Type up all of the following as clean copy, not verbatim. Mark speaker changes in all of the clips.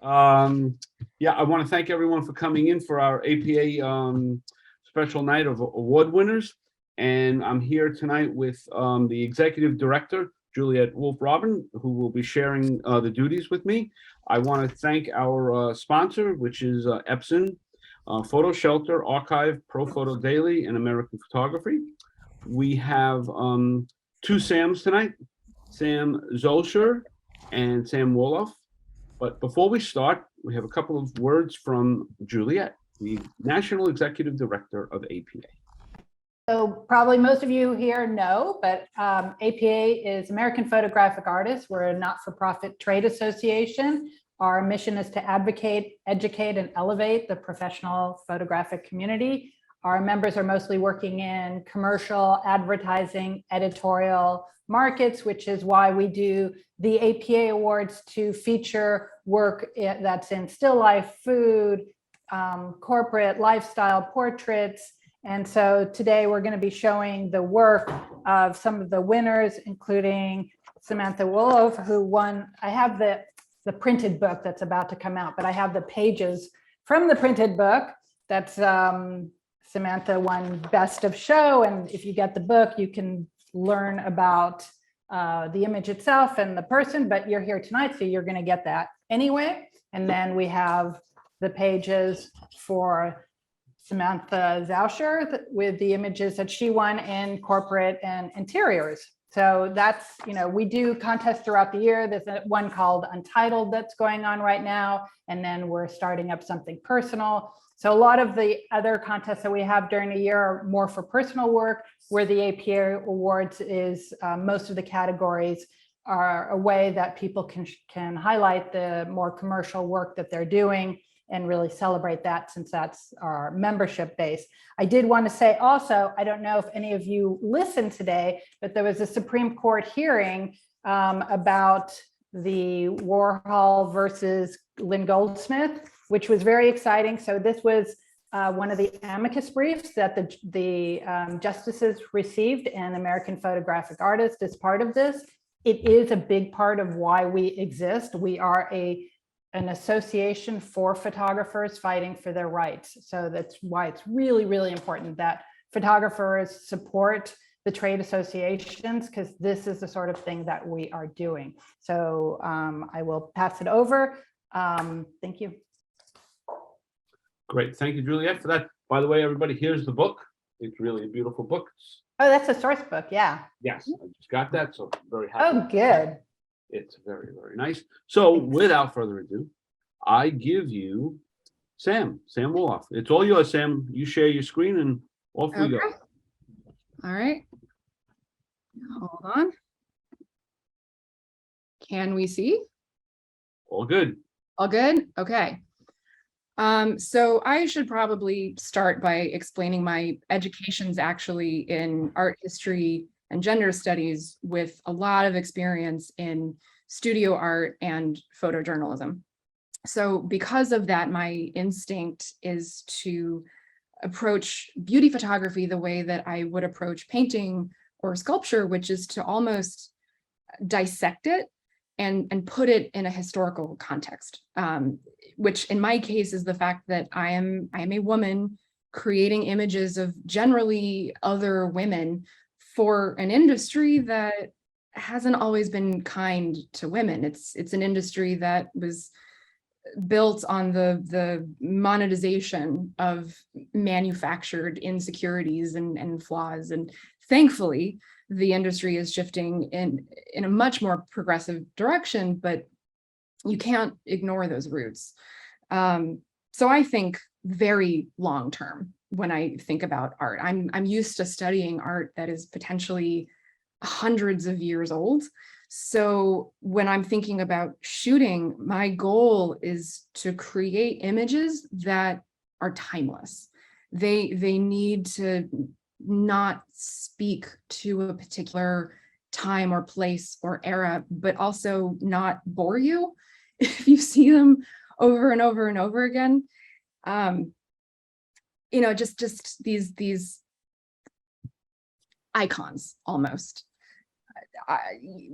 Speaker 1: Yeah, I want to thank everyone for coming in for our APA special night of award winners. And I'm here tonight with the executive director, Juliet Wolf, who will be sharing the duties with me. I want to thank our sponsor, which is Epson, Photo Shelter, Archive, Pro Photo Daily, and American Photography. We have two Sams tonight, Sam Zauscher and Sam Wolov. But before we start, we have a couple of words from Juliet, the National Executive Director of APA.
Speaker 2: So probably most of you here know, but APA is American Photographic Artists. We're a not-for-profit trade association. Our mission is to advocate, educate, and elevate the professional photographic community. Our members are mostly working in commercial, advertising, editorial markets, which is why we do the APA Awards to feature work that's in still life, food, corporate, lifestyle, portraits. And so today we're going to be showing the work of some of the winners, including Samantha Wolov, who won. I have the printed book that's about to come out, but I have the pages from the printed book. That's Samantha won Best of Show. And if you get the book, you can learn about the image itself and the person, but you're here tonight, so you're going to get that anyway. And then we have the pages for Samantha Zauscher with the images that she won in corporate and interiors. So that's, we do contests throughout the year. There's one called Untitled that's going on right now. And then we're starting up something personal. So a lot of the other contests that we have during the year are more for personal work, where the APA Awards is most of the categories are a way that people can highlight the more commercial work that they're doing and really celebrate that, since that's our membership base. I did want to say also, I don't know if any of you listened today, but there was a Supreme Court hearing about the Warhol versus Lynn Goldsmith, which was very exciting. So this was one of the amicus briefs that the justices received, and American Photographic Artists is part of this. It is a big part of why we exist. We are an association for photographers fighting for their rights. So that's why it's really, really important that photographers support the trade associations, because this is the sort of thing that we are doing. So I will pass it over. Thank you.
Speaker 1: Great. Thank you, Juliet, for that. By the way, everybody, here's the book. It's really a beautiful book.
Speaker 2: Oh, that's a source book. Yeah.
Speaker 1: Yes, I just got that, so I'm very happy.
Speaker 2: Oh, good.
Speaker 1: It's very, very nice. So without further ado, I give you Sam Wolov. It's all yours, Sam. You share your screen and off we go.
Speaker 3: All right. Hold on. Can we see?
Speaker 1: All good.
Speaker 3: All good? Okay. So I should probably start by explaining my education's actually in art history and gender studies, with a lot of experience in studio art and photojournalism. So because of that, my instinct is to approach beauty photography the way that I would approach painting or sculpture, which is to almost dissect it and put it in a historical context, which in my case is the fact that I am a woman creating images of generally other women for an industry that hasn't always been kind to women. It's an industry that was built on the monetization of manufactured insecurities and flaws. And thankfully, the industry is shifting in a much more progressive direction, but you can't ignore those roots. So I think very long term when I think about art. I'm used to studying art that is potentially hundreds of years old. So when I'm thinking about shooting, my goal is to create images that are timeless. They need to not speak to a particular time or place or era, but also not bore you if you see them over and over and over again. Just these icons almost.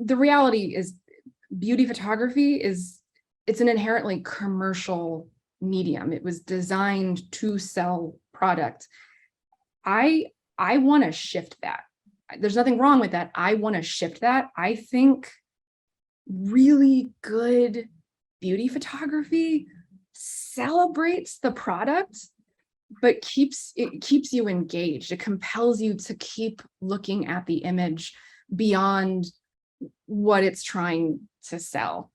Speaker 3: The reality is beauty photography is it's an inherently commercial medium. It was designed to sell product. I want to shift that. There's nothing wrong with that. I want to shift that. I think really good beauty photography celebrates the product, but keeps you engaged. It compels you to keep looking at the image beyond what it's trying to sell.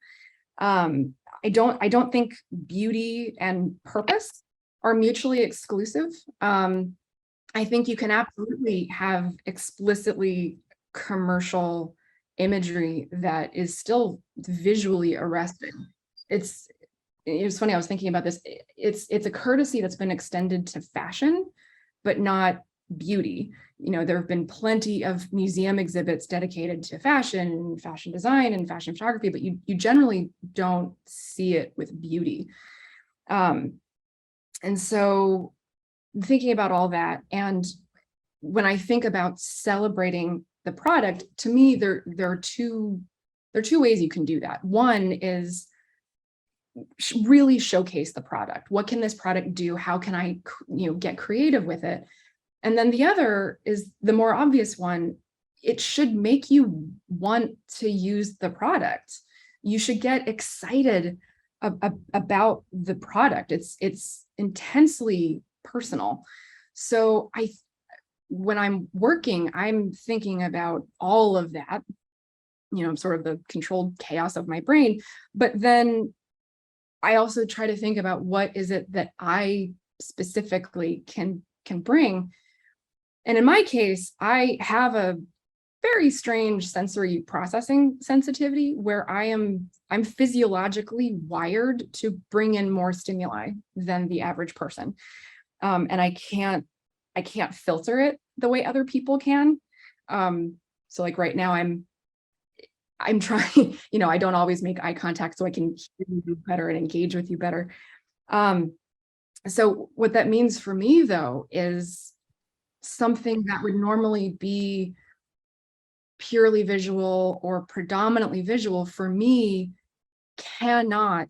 Speaker 3: I don't think beauty and purpose are mutually exclusive. I think you can absolutely have explicitly commercial imagery that is still visually arresting. It was funny, I was thinking about this. It's a courtesy that's been extended to fashion, but not beauty. There have been plenty of museum exhibits dedicated to fashion design, and fashion photography, but you generally don't see it with beauty. And so thinking about all that, and when I think about celebrating the product, to me, there are two ways you can do that. One is really showcase the product. What can this product do? How can I, get creative with it? And then the other is the more obvious one. It should make you want to use the product. You should get excited about the product. It's intensely personal. So when I'm working, I'm thinking about all of that, sort of the controlled chaos of my brain. But then I also try to think about what is it that I specifically can bring. And in my case, I have a very strange sensory processing sensitivity where I'm physiologically wired to bring in more stimuli than the average person. And I can't filter it the way other people can. So like right now I'm trying, I don't always make eye contact so I can hear you better and engage with you better. So what that means for me though is something that would normally be purely visual or predominantly visual for me cannot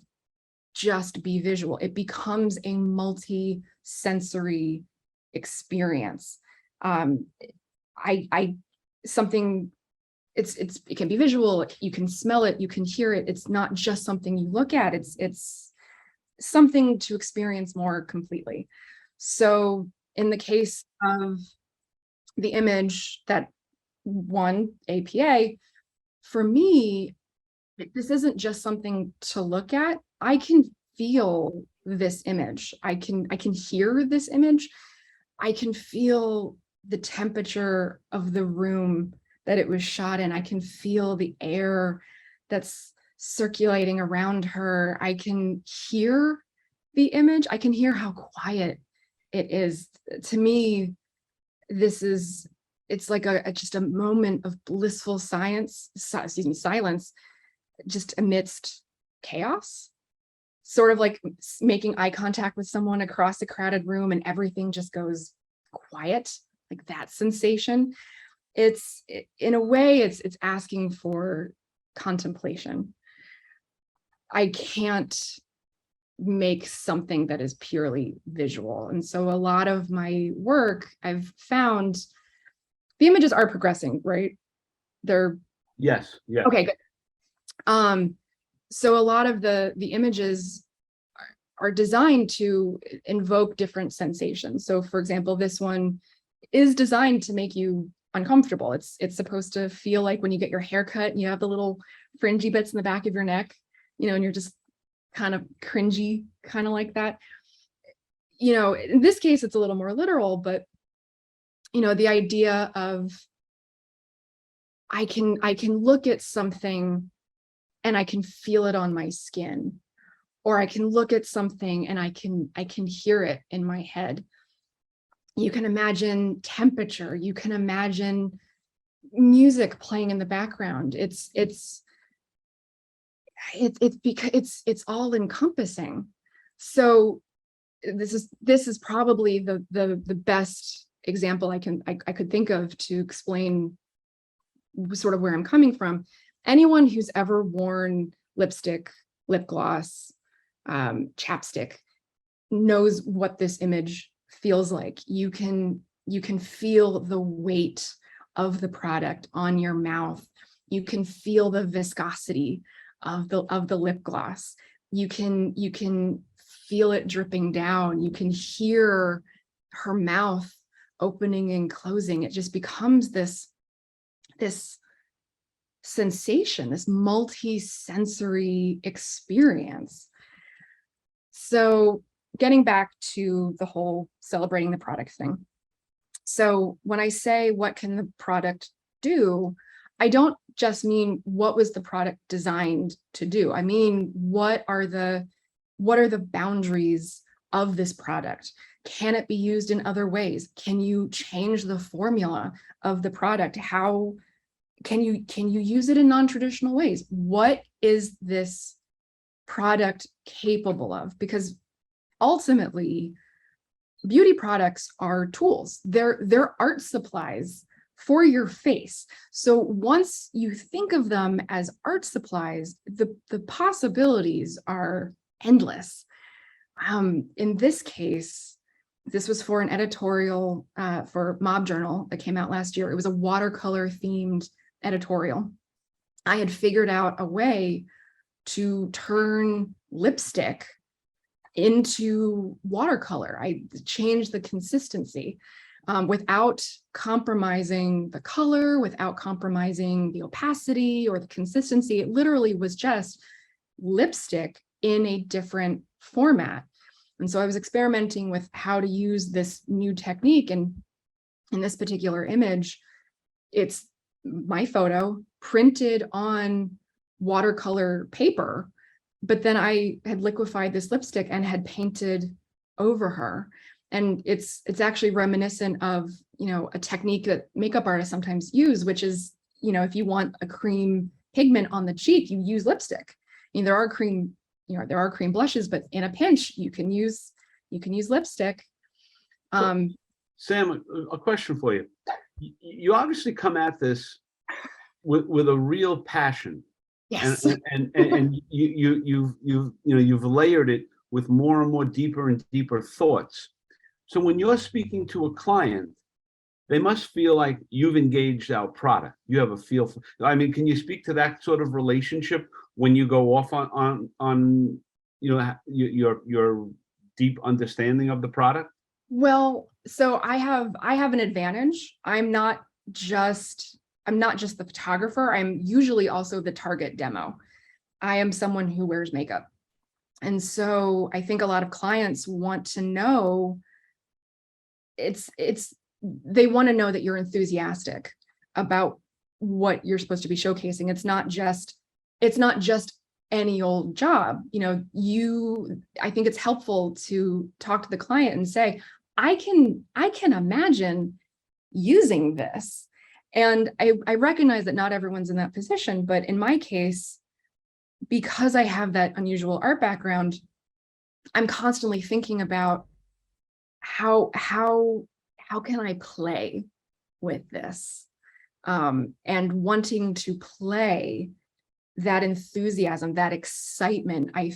Speaker 3: just be visual. It becomes a multi-sensory experience. It can be visual, you can smell it, you can hear it. It's not just something you look at, it's something to experience more completely. So in the case of the image that won APA, for me, this isn't just something to look at. I can feel this image. I can hear this image. I can feel the temperature of the room that it was shot in. I can feel the air that's circulating around her. I can hear the image. I can hear how quiet it is. To me, it's like just a moment of blissful silence, just amidst chaos. Sort of like making eye contact with someone across a crowded room and everything just goes quiet, like that sensation. In a way, it's asking for contemplation. I can't make something that is purely visual. And so a lot of my work, I've found the images are progressing, right?
Speaker 1: Yes.
Speaker 3: Okay, good. So a lot of the images are designed to invoke different sensations. So for example, this one is designed to make you uncomfortable. It's supposed to feel like when you get your hair cut and you have the little fringy bits in the back of your neck, and you're just kind of cringy, kind of like that. In this case, it's a little more literal, but the idea of I can look at something and I can feel it on my skin, or I can look at something and I can hear it in my head. You can imagine temperature, you can imagine music playing in the background. It's because it's all encompassing. So this is probably the best example I could think of to explain sort of where I'm coming from. Anyone who's ever worn lipstick lip gloss, chapstick, knows what this image feels like. You can feel the weight of the product on your mouth. You can feel the viscosity of the lip gloss. You can feel it dripping down. You can hear her mouth opening and closing. It just becomes this sensation, this multi-sensory experience. So getting back to the whole celebrating the product thing. So when I say what can the product do, I don't just mean what was the product designed to do. I mean, what are the boundaries of this product? Can it be used in other ways? Can you change the formula of the product? How can you use it in non-traditional ways? What is this product capable of? Because ultimately, beauty products are tools. They're art supplies for your face. So once you think of them as art supplies, the possibilities are endless. In this case, this was for an editorial for Mob Journal that came out last year. It was a watercolor themed editorial. I had figured out a way to turn lipstick into watercolor. I changed the consistency without compromising the color, without compromising the opacity or the consistency. It literally was just lipstick in a different format. And so I was experimenting with how to use this new technique. And in this particular image, it's my photo printed on watercolor paper, but then I had liquefied this lipstick and had painted over her. And it's actually reminiscent of, a technique that makeup artists sometimes use, which is, if you want a cream pigment on the cheek, you use lipstick. There are cream blushes, but in a pinch, you can use lipstick.
Speaker 1: Sam, a question for you. You obviously come at this with a real passion.
Speaker 3: Yes.
Speaker 1: And you've layered it with more and more deeper and deeper thoughts. So when you're speaking to a client, they must feel like you've engaged our product. You have a feel for, can you speak to that sort of relationship when you go off on your deep understanding of the product?
Speaker 3: Well, so I have an advantage. I'm not just the photographer. I'm usually also the target demo. I am someone who wears makeup. And so I think a lot of clients want to know, they want to know that you're enthusiastic about what you're supposed to be showcasing. It's not just any old job. I think it's helpful to talk to the client and say, I can imagine using this. And I recognize that not everyone's in that position, but in my case, because I have that unusual art background, I'm constantly thinking about how can I play with this? And wanting to play that enthusiasm, that excitement. I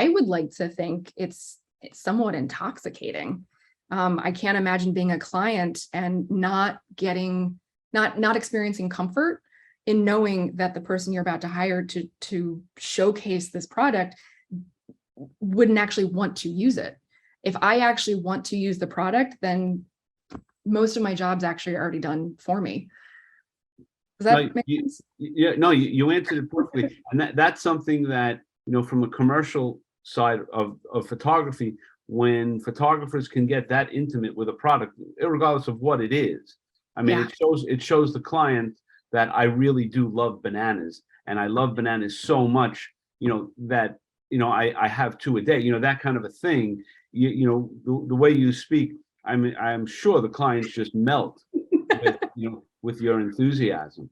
Speaker 3: would like to think it's somewhat intoxicating. I can't imagine being a client and not experiencing comfort in knowing that the person you're about to hire to showcase this product wouldn't actually want to use it. If I actually want to use the product, then most of my job's actually already done for me. Does that make sense?
Speaker 1: Yeah, no, you answered it perfectly. And that's something that, from a commercial side of photography, when photographers can get that intimate with a product, regardless of what it is, it shows the client that I really do love bananas, and I love bananas so much, that I have two a day, that kind of a thing. The way you speak, I'm sure the clients just melt with your enthusiasm.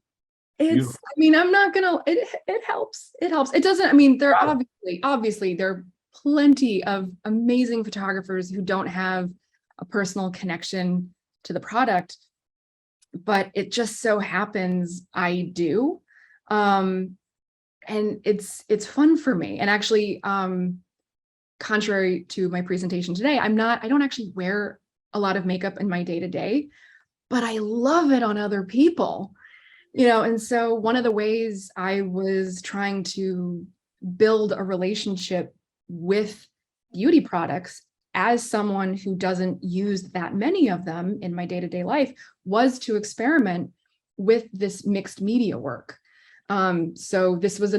Speaker 3: I'm not gonna, it helps. It doesn't, there are obviously there are plenty of amazing photographers who don't have a personal connection to the product, but it just so happens I do. it's fun for me. And actually, contrary to my presentation today, I don't actually wear a lot of makeup in my day-to-day, but I love it on other people, and so one of the ways I was trying to build a relationship with beauty products as someone who doesn't use that many of them in my day-to-day life was to experiment with this mixed media work. So this was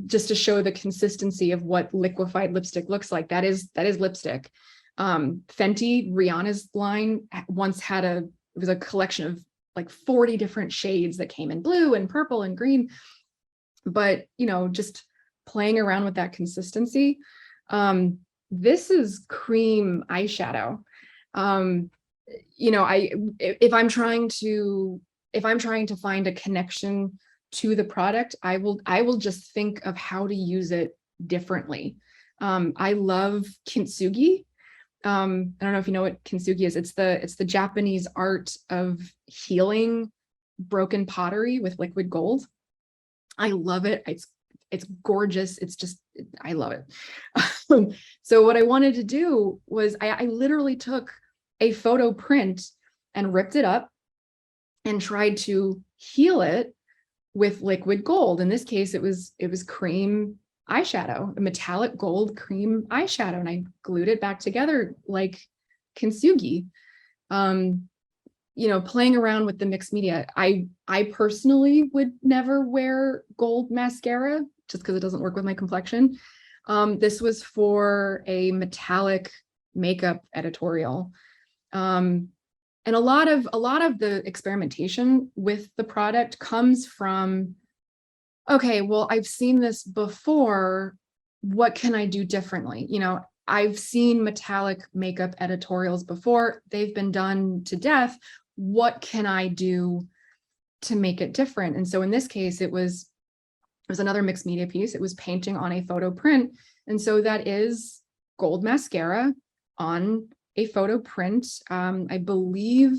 Speaker 3: just to show the consistency of what liquefied lipstick looks like. That is lipstick. Fenty, Rihanna's line, once had it was a collection of like 40 different shades that came in blue and purple and green. But, just playing around with that consistency. This is cream eyeshadow. If I'm trying to find a connection to the product, I will just think of how to use it differently. I love kintsugi. I don't know if you know what kintsugi is. It's the Japanese art of healing broken pottery with liquid gold. I love it. It's gorgeous. I love it. So what I wanted to do was I literally took a photo print and ripped it up and tried to heal it with liquid gold. In this case, it was cream eyeshadow, a metallic gold cream eyeshadow, and I glued it back together like kintsugi. Playing around with the mixed media. I personally would never wear gold mascara just because it doesn't work with my complexion. This was for a metallic makeup editorial. And a lot of the experimentation with the product comes from, okay, well, I've seen this before. What can I do differently? I've seen metallic makeup editorials before. They've been done to death. What can I do to make it different? And so in this case, it was another mixed media piece. It was painting on a photo print. And so that is gold mascara on a photo print. I believe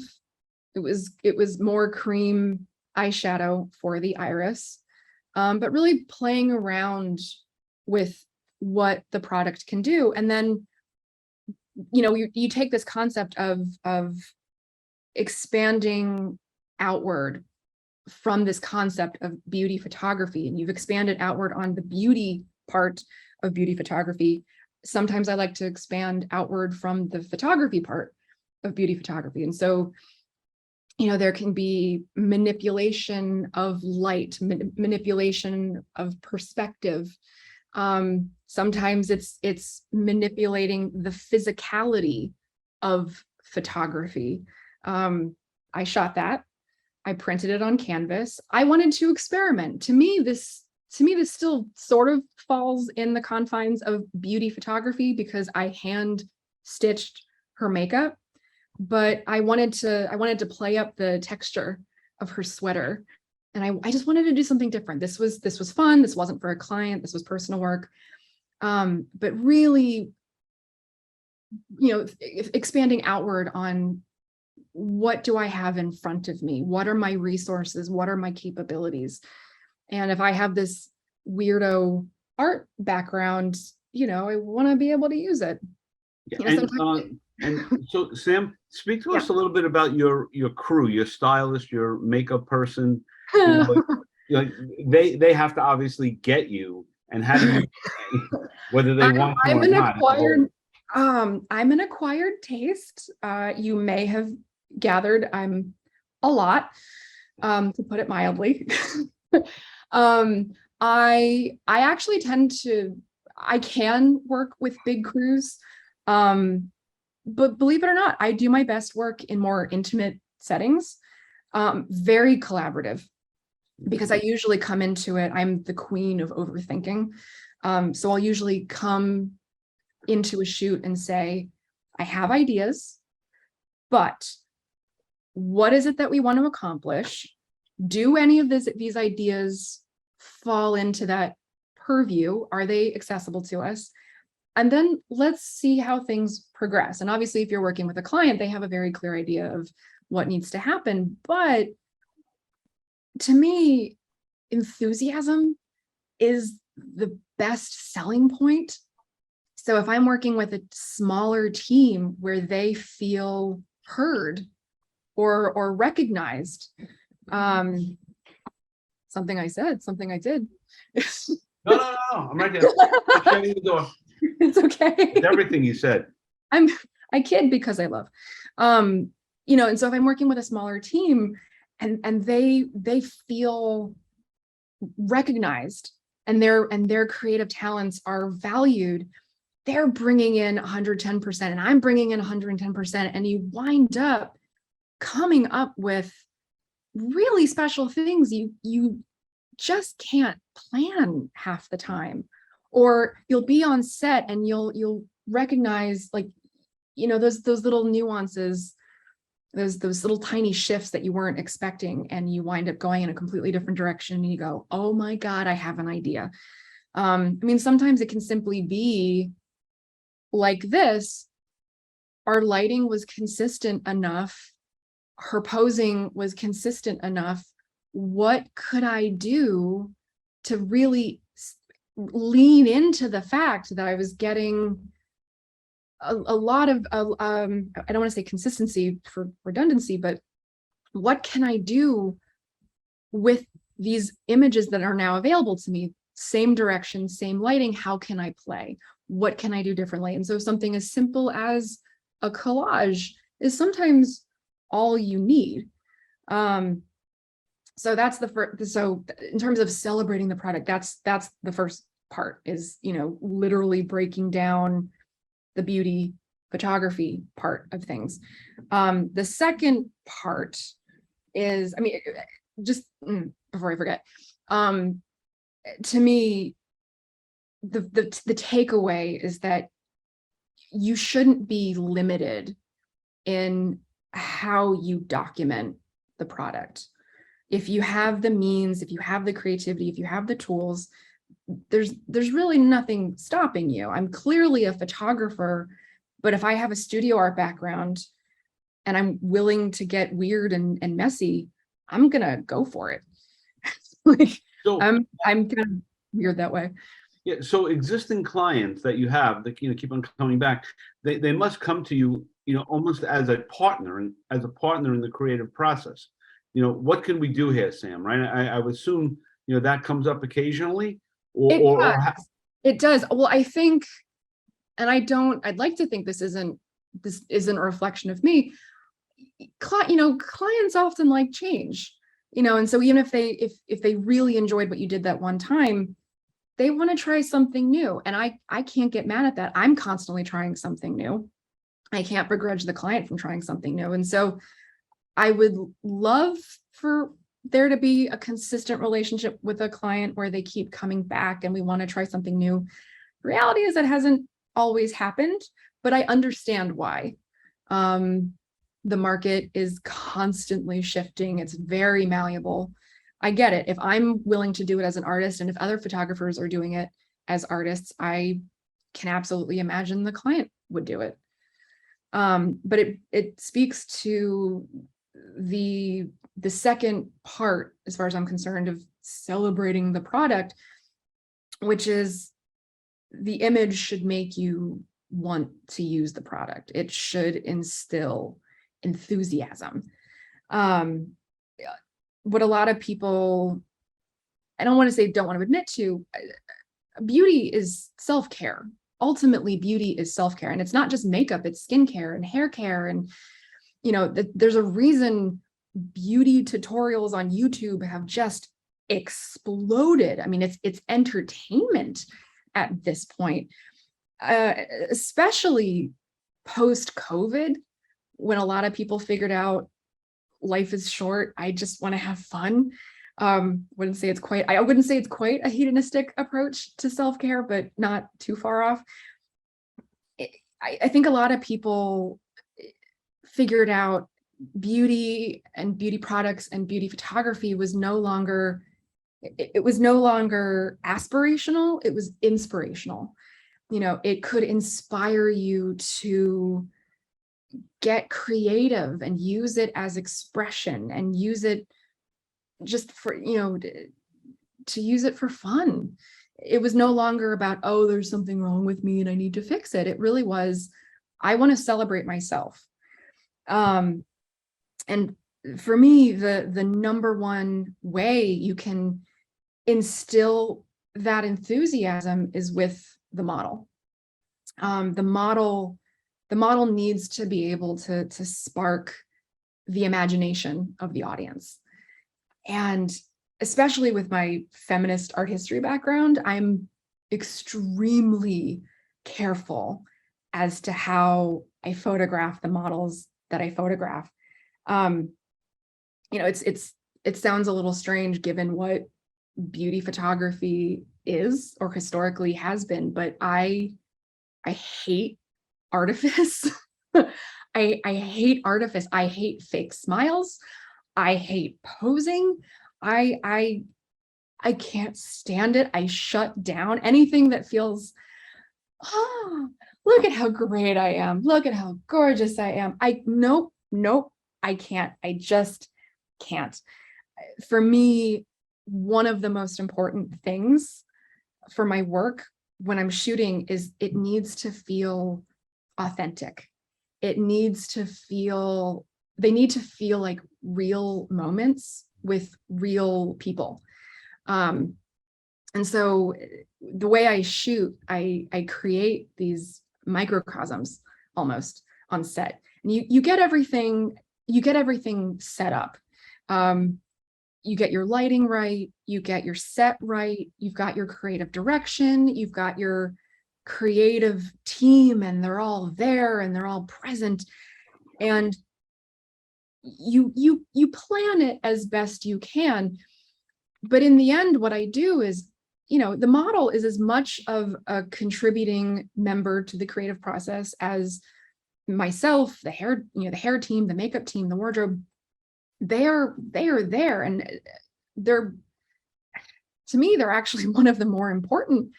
Speaker 3: it was more cream eyeshadow for the iris, but really playing around with what the product can do. And then, you take this concept of expanding outward from this concept of beauty photography, and you've expanded outward on the beauty part of beauty photography. Sometimes I like to expand outward from the photography part of beauty photography. And so, there can be manipulation of light, manipulation of perspective. Sometimes it's manipulating the physicality of photography. I shot that. I printed it on canvas. I wanted to experiment. To me, this still sort of falls in the confines of beauty photography because I hand stitched her makeup, but I wanted to play up the texture of her sweater. And I just wanted to do something different. This was fun. This wasn't for a client. This was personal work. But really, expanding outward on what do I have in front of me? What are my resources? What are my capabilities? And if I have this weirdo art background, I want to be able to use it.
Speaker 1: And so, Sam, speak to us a little bit about your crew, your stylist, your makeup person. They have to obviously get you, and how do you, whether they want to or not.
Speaker 3: I'm an acquired taste. You may have gathered I'm a lot, to put it mildly. I actually I can work with big crews. But believe it or not, I do my best work in more intimate settings, very collaborative, because I usually come into it, I'm the queen of overthinking. So I'll usually come into a shoot and say, I have ideas, but what is it that we want to accomplish? Do any of these ideas fall into that purview? Are they accessible to us? And then let's see how things progress. And obviously, if you're working with a client, they have a very clear idea of what needs to happen. But to me, enthusiasm is the best selling point. So if I'm working with a smaller team where they feel heard or recognized, something I said, something I did.
Speaker 1: No, I'm right here. I'm shutting the door.
Speaker 3: It's okay.
Speaker 1: It's everything you said.
Speaker 3: I kid because I love, and so if I'm working with a smaller team and they feel recognized and their creative talents are valued, they're bringing in 110% and I'm bringing in 110%, and you wind up coming up with really special things you just can't plan half the time. Or you'll be on set and you'll recognize, like, those little nuances, those little tiny shifts that you weren't expecting, and you wind up going in a completely different direction and you go, oh my God, I have an idea. Sometimes it can simply be like this. Our lighting was consistent enough. Her posing was consistent enough. What could I do to really lean into the fact that I was getting a lot of, I don't want to say consistency for redundancy, but what can I do with these images that are now available to me? Same direction, same lighting. How can I play? What can I do differently? And so something as simple as a collage is sometimes all you need. So that's the first. So in terms of celebrating the product, that's the first part, is, literally breaking down the beauty photography part of things. The second part is, just before I forget, to me, the takeaway is that you shouldn't be limited in how you document the product. If you have the means, if you have the creativity, if you have the tools, there's really nothing stopping you. I'm clearly a photographer, but if I have a studio art background and I'm willing to get weird and messy, I'm gonna go for it.
Speaker 1: So
Speaker 3: I'm kind of weird that way.
Speaker 1: yeah, so existing clients that you have that keep on coming back, they must come to you, almost as a partner in the creative process. What can we do here, Sam? Right? I would assume that comes up occasionally,
Speaker 3: It does. Well, I think, and I'd like to think this isn't a reflection of me. Clients often like change, and so even if they really enjoyed what you did that one time, they want to try something new. And I can't get mad at that. I'm constantly trying something new. I can't begrudge the client from trying something new. And so I would love for there to be a consistent relationship with a client where they keep coming back and we want to try something new. The reality is it hasn't always happened, but I understand why. The market is constantly shifting. It's very malleable. I get it. If I'm willing to do it as an artist, and if other photographers are doing it as artists, I can absolutely imagine the client would do it. But it speaks to the second part, as far as I'm concerned, of celebrating the product, which is the image should make you want to use the product. It should instill enthusiasm. What a lot of people, I don't want to say don't want to admit to, beauty is self-care. Ultimately, beauty is self-care. And it's not just makeup, it's skincare and hair care. And, there's a reason beauty tutorials on YouTube have just exploded. It's entertainment at this point, especially post-COVID, when a lot of people figured out life is short. I just want to have fun. I wouldn't say it's quite a hedonistic approach to self-care, but not too far off. I think a lot of people figured out beauty and beauty products and beauty photography was no longer aspirational, it was inspirational. It could inspire you to get creative and use it as expression and use it just for, to use it for fun. It was no longer about, oh, there's something wrong with me and I need to fix it. It really was, I want to celebrate myself. And for me, the number one way you can instill that enthusiasm is with the model. The model needs to be able to spark the imagination of the audience. And especially with my feminist art history background, I'm extremely careful as to how I photograph the models that I photograph. You know, it sounds a little strange given what beauty photography is or historically has been, but I hate artifice. I hate artifice. I hate fake smiles. I hate posing. I can't stand it. I shut down anything that feels, oh, look at how great I am. Look at how gorgeous I am. Nope, I can't. I just can't. For me, one of the most important things for my work when I'm shooting is it needs to feel authentic. It needs to feel, they need to feel like real moments with real people. And so the way I shoot, I create these microcosms almost on set. And you get everything set up. You get your lighting right, you get your set right, you've got your creative direction, you've got your creative team, and they're all there and they're all present. And you plan it as best you can. But in the end, what I do is, you know, the model is as much of a contributing member to the creative process as myself, the hair team, the makeup team, the wardrobe. They are there, and they're, to me, they're actually one of the more important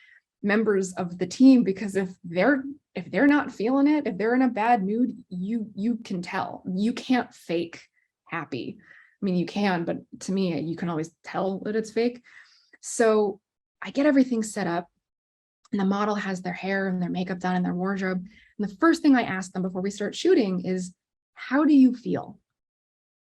Speaker 3: members of the team, because if they're not feeling it, if they're in a bad mood, you can tell. You can't fake happy. I mean, you can, but to me, you can always tell that it's fake. So I get everything set up, and the model has their hair and their makeup done and their wardrobe. And the first thing I ask them before we start shooting is, how do you feel?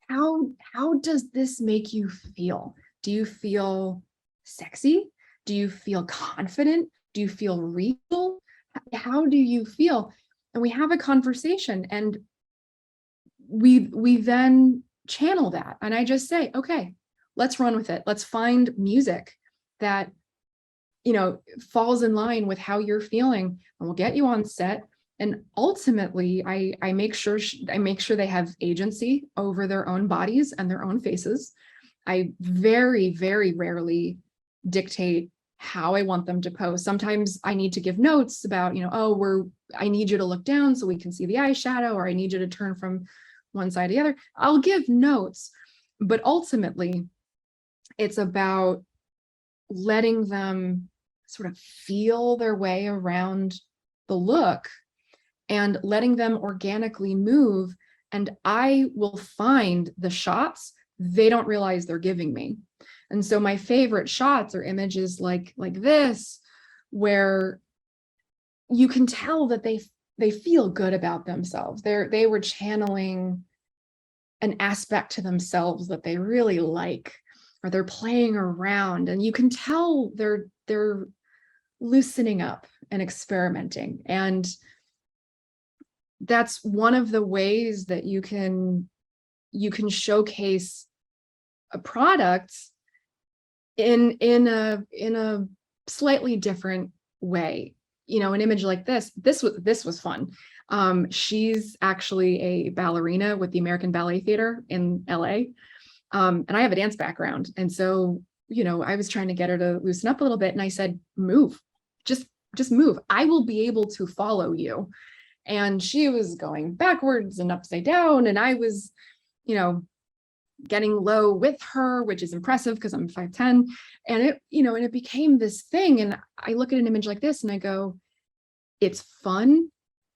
Speaker 3: How does this make you feel? Do you feel sexy? Do you feel confident? Do you feel real? How do you feel? And we have a conversation, and we then channel that. And I just say, okay, let's run with it. Let's find music that, you know, falls in line with how you're feeling, and we'll get you on set. And ultimately, I make sure they have agency over their own bodies and their own faces. I very, very rarely dictate how I want them to pose. Sometimes I need to give notes about, you know, oh, I need you to look down so we can see the eyeshadow, or I need you to turn from one side to the other. I'll give notes, but ultimately it's about letting them sort of feel their way around the look and letting them organically move. And I will find the shots they don't realize they're giving me. And so my favorite shots are images like this, where you can tell that they feel good about themselves. They were channeling an aspect to themselves that they really like, or they're playing around, and you can tell they're loosening up and experimenting. And that's one of the ways that you can showcase a product in a slightly different way. You know, an image like this was fun. She's actually a ballerina with the American Ballet Theater in LA. And I have a dance background. And so, you know, I was trying to get her to loosen up a little bit. And I said, move, just move. I will be able to follow you. And she was going backwards and upside down. And I was, you know, getting low with her, which is impressive because I'm 5'10". And it became this thing. And I look at an image like this and I go, it's fun.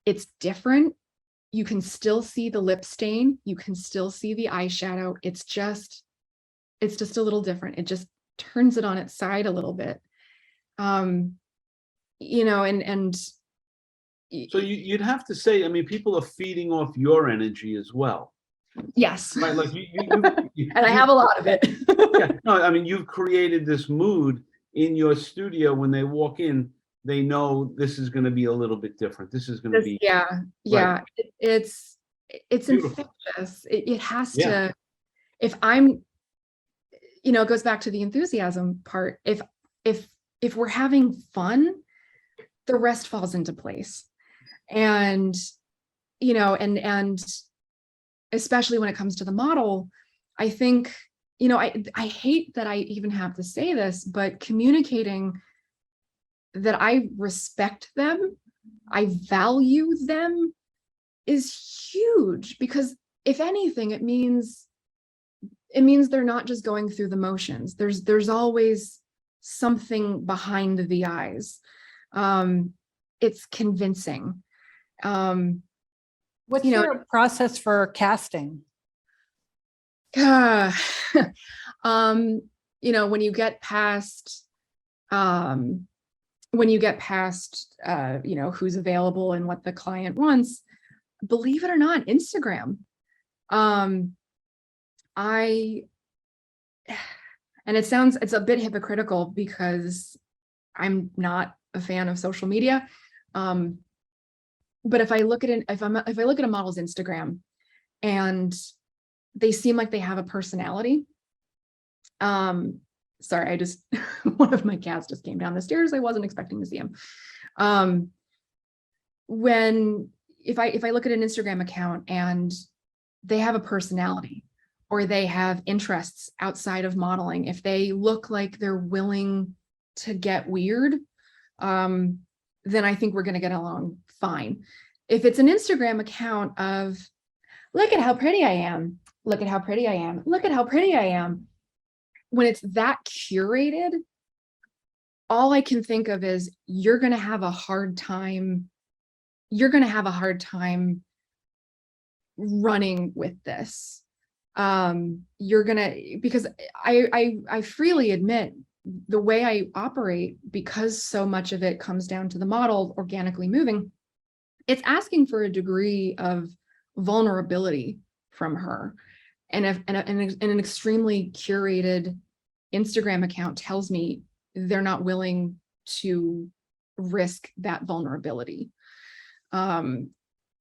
Speaker 3: It's different. You can still see the lip stain. You can still see the eyeshadow. It's just a little different. turns it on its side a little bit. You know, and
Speaker 1: So you'd have to say, I mean, people are feeding off your energy as well,
Speaker 3: yes,
Speaker 1: right? Like
Speaker 3: and I have a lot of it.
Speaker 1: yeah, no, I mean, you've created this mood in your studio. When they walk in, they know this is going to be a little bit different. This is going to be
Speaker 3: Yeah,
Speaker 1: right.
Speaker 3: it's
Speaker 1: Beautiful.
Speaker 3: infectious. It has
Speaker 1: Yeah.
Speaker 3: to, if I'm, you know, it goes back to the enthusiasm part. If we're having fun, the rest falls into place. And, you know, and especially when it comes to the model, I think, you know, I hate that I even have to say this, but communicating that I respect them, I value them is huge, because if anything, it means they're not just going through the motions. There's always something behind the eyes. It's convincing.
Speaker 2: What's
Speaker 3: You know,
Speaker 2: your process for casting?
Speaker 3: You know, when you get past, you know, who's available and what the client wants, believe it or not, Instagram. And it's a bit hypocritical because I'm not a fan of social media. But if I look at a model's Instagram and they seem like they have a personality, sorry, I just one of my cats just came down the stairs. I wasn't expecting to see him. If I look at an Instagram account and they have a personality, or they have interests outside of modeling, if they look like they're willing to get weird, then I think we're going to get along fine. If it's an Instagram account of, look at how pretty I am, look at how pretty I am, look at how pretty I am, when it's that curated, all I can think of is you're going to have a hard time. You're going to have a hard time running with this. You're going to, because I freely admit the way I operate, because so much of it comes down to the model organically moving, it's asking for a degree of vulnerability from her. And if an extremely curated Instagram account tells me they're not willing to risk that vulnerability. So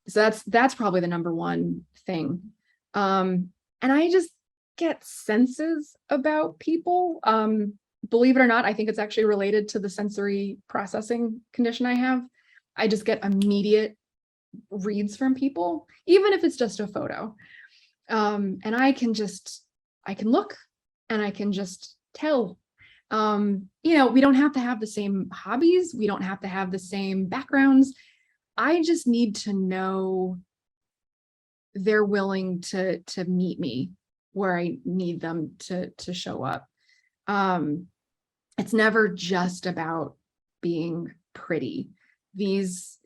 Speaker 3: that's probably the number one thing. And I just get senses about people. Believe it or not, I think it's actually related to the sensory processing condition I have. I just get immediate reads from people, even if it's just a photo. And I can look and I can just tell. You know, we don't have to have the same hobbies. We don't have to have the same backgrounds. I just need to know they're willing to meet me where I need them to show up. It's never just about being pretty. These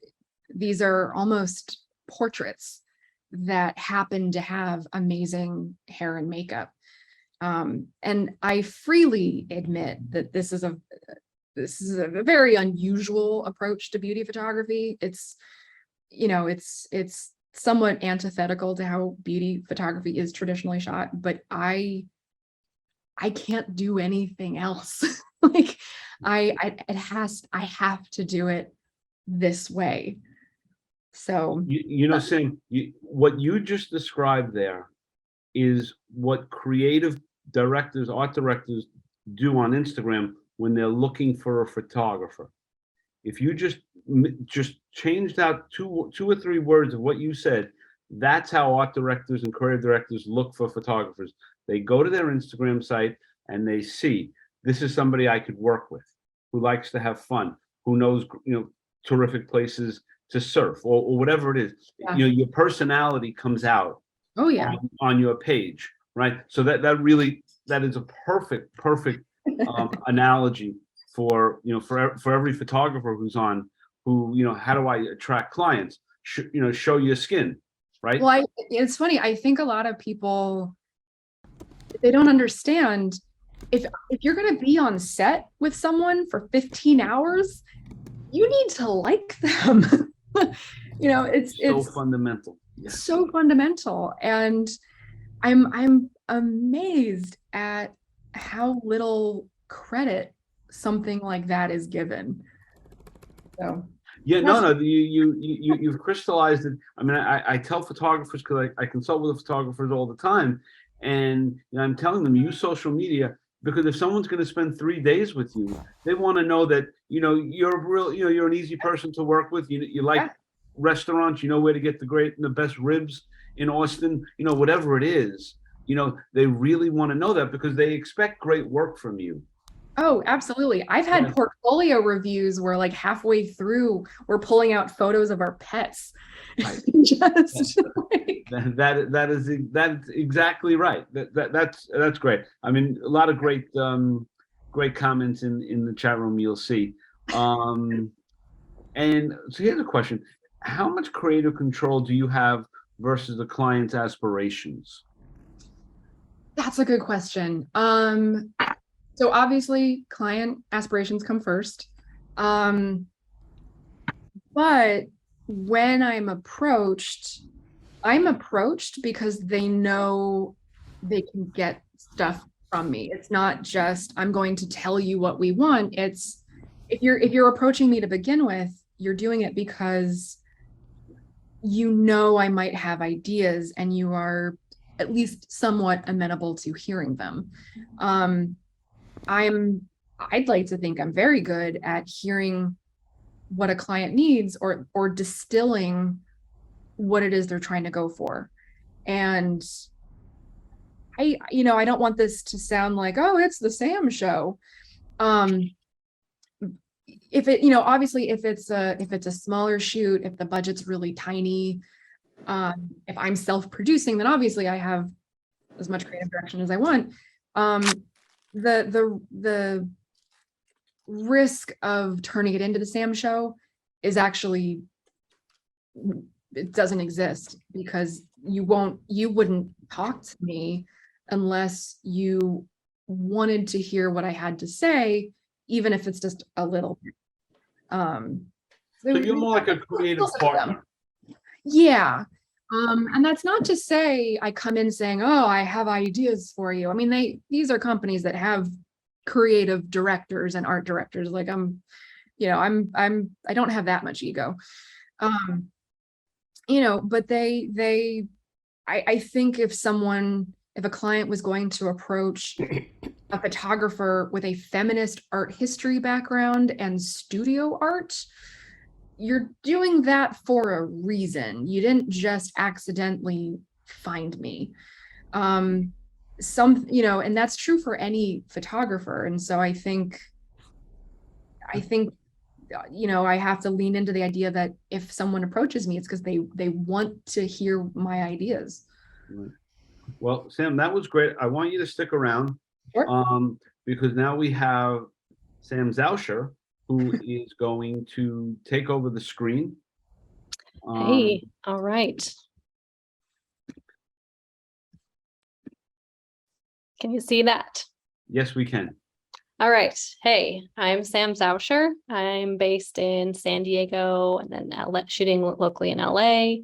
Speaker 3: are almost portraits that happen to have amazing hair and makeup. And I freely admit that this is a very unusual approach to beauty photography. It's, you know, it's somewhat antithetical to how beauty photography is traditionally shot, but I can't do anything else. Like I have to do it this way. So
Speaker 1: You know, Sam, what you just described there is what creative directors, art directors do on Instagram when they're looking for a photographer. If you just changed out two or three words of what you said, that's how art directors and creative directors look for photographers. They go to their Instagram site and they see, this is somebody I could work with, who likes to have fun, who knows, you know, terrific places to surf, or whatever it is.
Speaker 3: Yeah.
Speaker 1: You know, your personality comes out.
Speaker 3: Oh yeah.
Speaker 1: On your page, right? So that is a perfect analogy for, you know, for every photographer who's on, who, you know, how do I attract clients? You know, show your skin, right?
Speaker 3: Well, it's funny. I think a lot of people, they don't understand if you're going to be on set with someone for 15 hours, you need to like them. It's
Speaker 1: fundamental. Yes.
Speaker 3: so fundamental. And I'm amazed at how little credit something like that is given. So
Speaker 1: Yeah, no, you've crystallized it. I mean, I tell photographers, because I consult with the photographers all the time, and I'm telling them, use social media, because if someone's going to spend 3 days with you, they want to know that you're an easy person to work with. You like restaurants, you know where to get the best ribs in Austin, whatever it is. They really want to know that, because they expect great work from you.
Speaker 3: Oh, absolutely. I've had portfolio reviews where like halfway through we're pulling out photos of our pets.
Speaker 1: Right.
Speaker 3: Just like...
Speaker 1: that's exactly right. That's great. I mean, a lot of great comments in the chat room, you'll see. And so here's a question: how much creative control do you have versus the client's aspirations?
Speaker 3: That's a good question. So obviously client aspirations come first. But when I'm approached because they know they can get stuff from me. It's not just, I'm going to tell you what we want. It's, if you're approaching me to begin with, you're doing it because I might have ideas and you are at least somewhat amenable to hearing them. I'd like to think I'm very good at hearing what a client needs or distilling what it is they're trying to go for. And I don't want this to sound like, oh, it's the Sam show. If it, obviously if it's a smaller shoot, if the budget's really tiny, if I'm self-producing, then obviously I have as much creative direction as I want. The risk of turning it into the Sam show is actually, it doesn't exist, because you wouldn't talk to me unless you wanted to hear what I had to say, even if it's just a little.
Speaker 1: So you're more like a creative partner.
Speaker 3: Yeah. And that's not to say I come in saying, oh, I have ideas for you. I mean, these are companies that have creative directors and art directors. Like I don't have that much ego. But I think if a client was going to approach a photographer with a feminist art history background and studio art, you're doing that for a reason. You didn't just accidentally find me. And that's true for any photographer. And so I think, I have to lean into the idea that if someone approaches me, it's because they want to hear my ideas.
Speaker 1: Well, Sam, that was great. I want you to stick around. Sure. Because now we have Sam Zauscher, who is going to take over the screen.
Speaker 4: Hey, all right. Can you see that?
Speaker 1: Yes, we can.
Speaker 4: All right. Hey, I'm Sam Zauscher. I'm based in San Diego and then shooting locally in LA,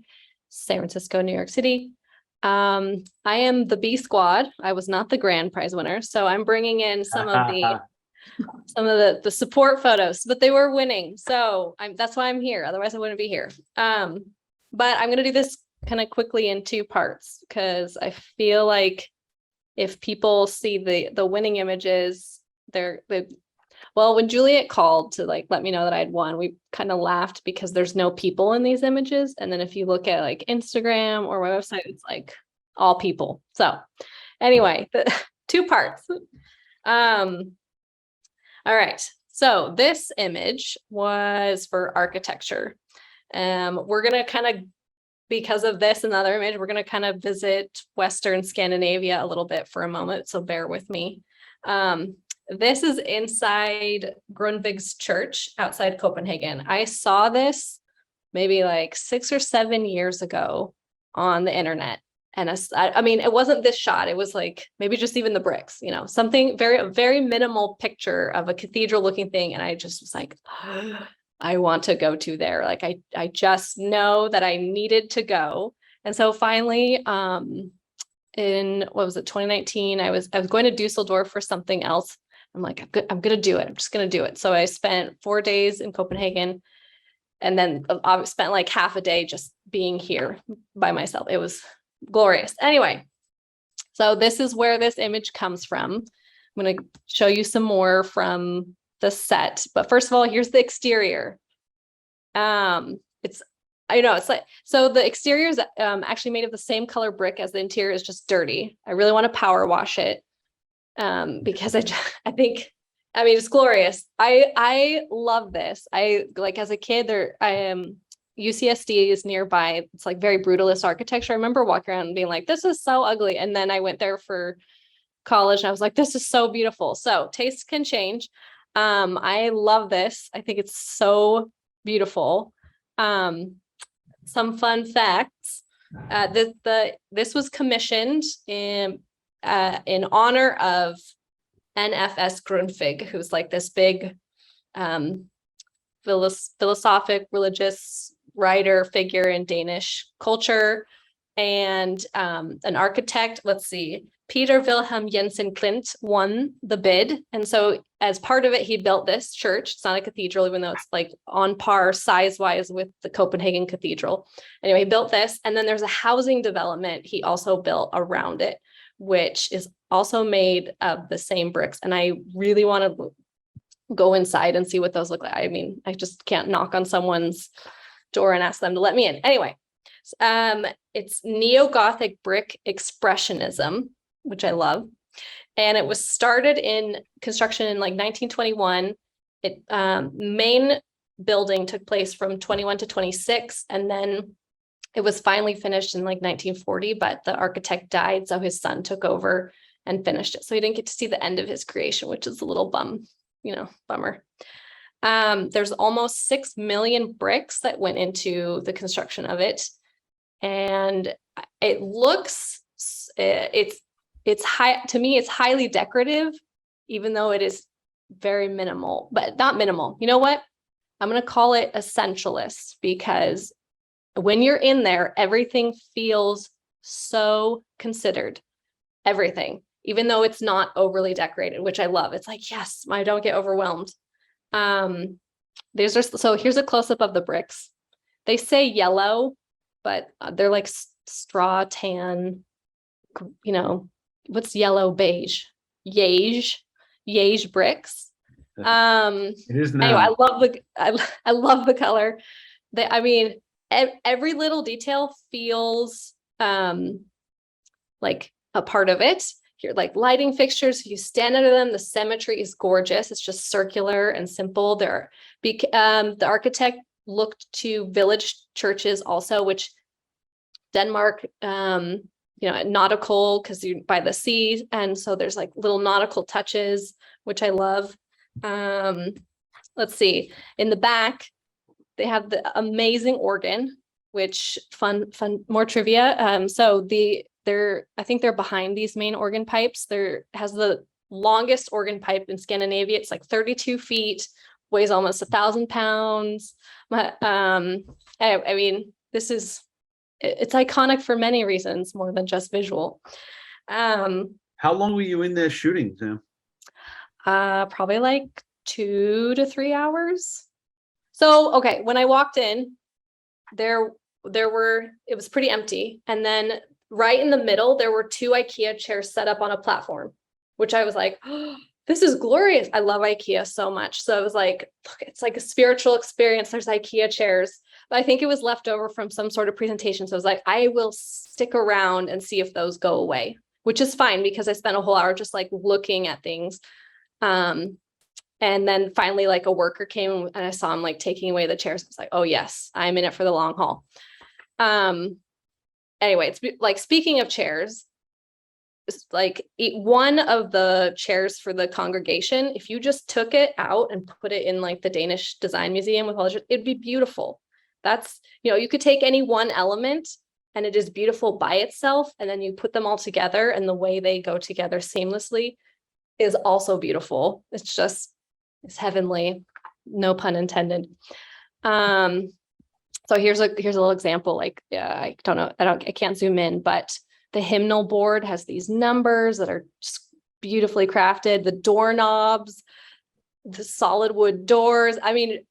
Speaker 4: San Francisco, New York City. I am the B squad. I was not the grand prize winner, so I'm bringing in some of the support photos, but they were winning. So that's why I'm here. Otherwise I wouldn't be here. But I'm going to do this kind of quickly in two parts, because I feel like if people see the winning images, when Juliet called to let me know that I'd won, we kind of laughed because there's no people in these images. And then if you look at Instagram or my website, it's all people. So anyway, the two parts. All right. So this image was for architecture. We're going to because of this and the other image, we're going to kind of visit Western Scandinavia a little bit for a moment. So bear with me. This is inside Grundtvig's church outside Copenhagen. I saw this maybe 6 or 7 years ago on the internet. and I mean, it wasn't this shot. It was like maybe just even the bricks, you know, something very minimal picture of a cathedral looking thing. And I just was like, I want to go to there. Like I just know that I needed to go. And so finally, in what was it, 2019, I was going to Dusseldorf for something else. I'm like, I'm going to do it. I'm just going to do it. So I spent 4 days in Copenhagen, and then I spent like half a day just being here by myself. It was glorious. Anyway, so this is where this image comes from. I'm going to show you some more from the set. But first of all, here's the exterior. It's like, so the exterior is actually made of the same color brick as the interior, is just dirty. I really want to power wash it because I think, I mean, it's glorious. I love this. I like, as a kid UCSD is nearby. It's like very brutalist architecture. I remember walking around and being like, this is so ugly. And then I went there for college and I was like, this is so beautiful. So tastes can change. I love this. I think it's so beautiful. Some fun facts. This was commissioned in honor of NFS Grundtvig, who's like this big philosophic religious writer figure in Danish culture, and an architect. Let's see, Peter Wilhelm Jensen Klint won the bid, and so as part of it, he built this church. It's not a cathedral, even though it's like on par size-wise with the Copenhagen Cathedral. Anyway, he built this, and then there's a housing development he also built around it, which is also made of the same bricks. And I really want to go inside and see what those look like. I mean, I just can't knock on someone's door and ask them to let me in. Anyway, it's neo-Gothic brick expressionism, which I love. And it was started in construction in like 1921. It main building took place from 21 to 26, and then it was finally finished in like 1940, but the architect died, so his son took over and finished it. So he didn't get to see the end of his creation, which is a little bummer. There's almost 6 million bricks that went into the construction of it. And it looks, it's high, to me, it's highly decorative, even though it is very minimal, but not minimal. You know what? I'm going to call it essentialist, because when you're in there, everything feels so considered. Everything, even though it's not overly decorated, which I love. It's like, yes, I don't get overwhelmed. So here's a close-up of the bricks. They say yellow, but they're like straw tan, what's yellow? Beige bricks.
Speaker 1: It is now.
Speaker 4: Anyway, I love the color. Every little detail feels like a part of it. Here, like lighting fixtures, if you stand under them, the symmetry is gorgeous. It's just circular and simple. The architect looked to village churches also, which Denmark, nautical, because you're by the sea, and so there's like little nautical touches, which I love. Let's see, in the back they have the amazing organ, which fun more trivia. I think they're behind these main organ pipes. Has the longest organ pipe in Scandinavia. It's like 32 feet, weighs almost 1,000 pounds. It's iconic for many reasons, more than just visual.
Speaker 1: How long were you in there shooting, Sam?
Speaker 4: Probably like 2 to 3 hours. So, okay, when I walked in, it was pretty empty. And then right in the middle, there were 2 IKEA chairs set up on a platform, which I was like, oh, this is glorious. I love IKEA so much. So I was like, look, it's like a spiritual experience. There's IKEA chairs. But I think it was left over from some sort of presentation. So I was like, I will stick around and see if those go away, which is fine because I spent a whole hour just like looking at things. And then finally, like a worker came and I saw him like taking away the chairs. I was like, oh yes, I'm in it for the long haul. Anyway, it's like, speaking of chairs, it's like one of the chairs for the congregation, if you just took it out and put it in like the Danish Design Museum with all the, it'd be beautiful. That's, you could take any one element and it is beautiful by itself. And then you put them all together and the way they go together seamlessly is also beautiful. It's heavenly, no pun intended. So here's a little example. Like, I don't know, I can't zoom in, but the hymnal board has these numbers that are just beautifully crafted. The doorknobs, the solid wood doors. I mean,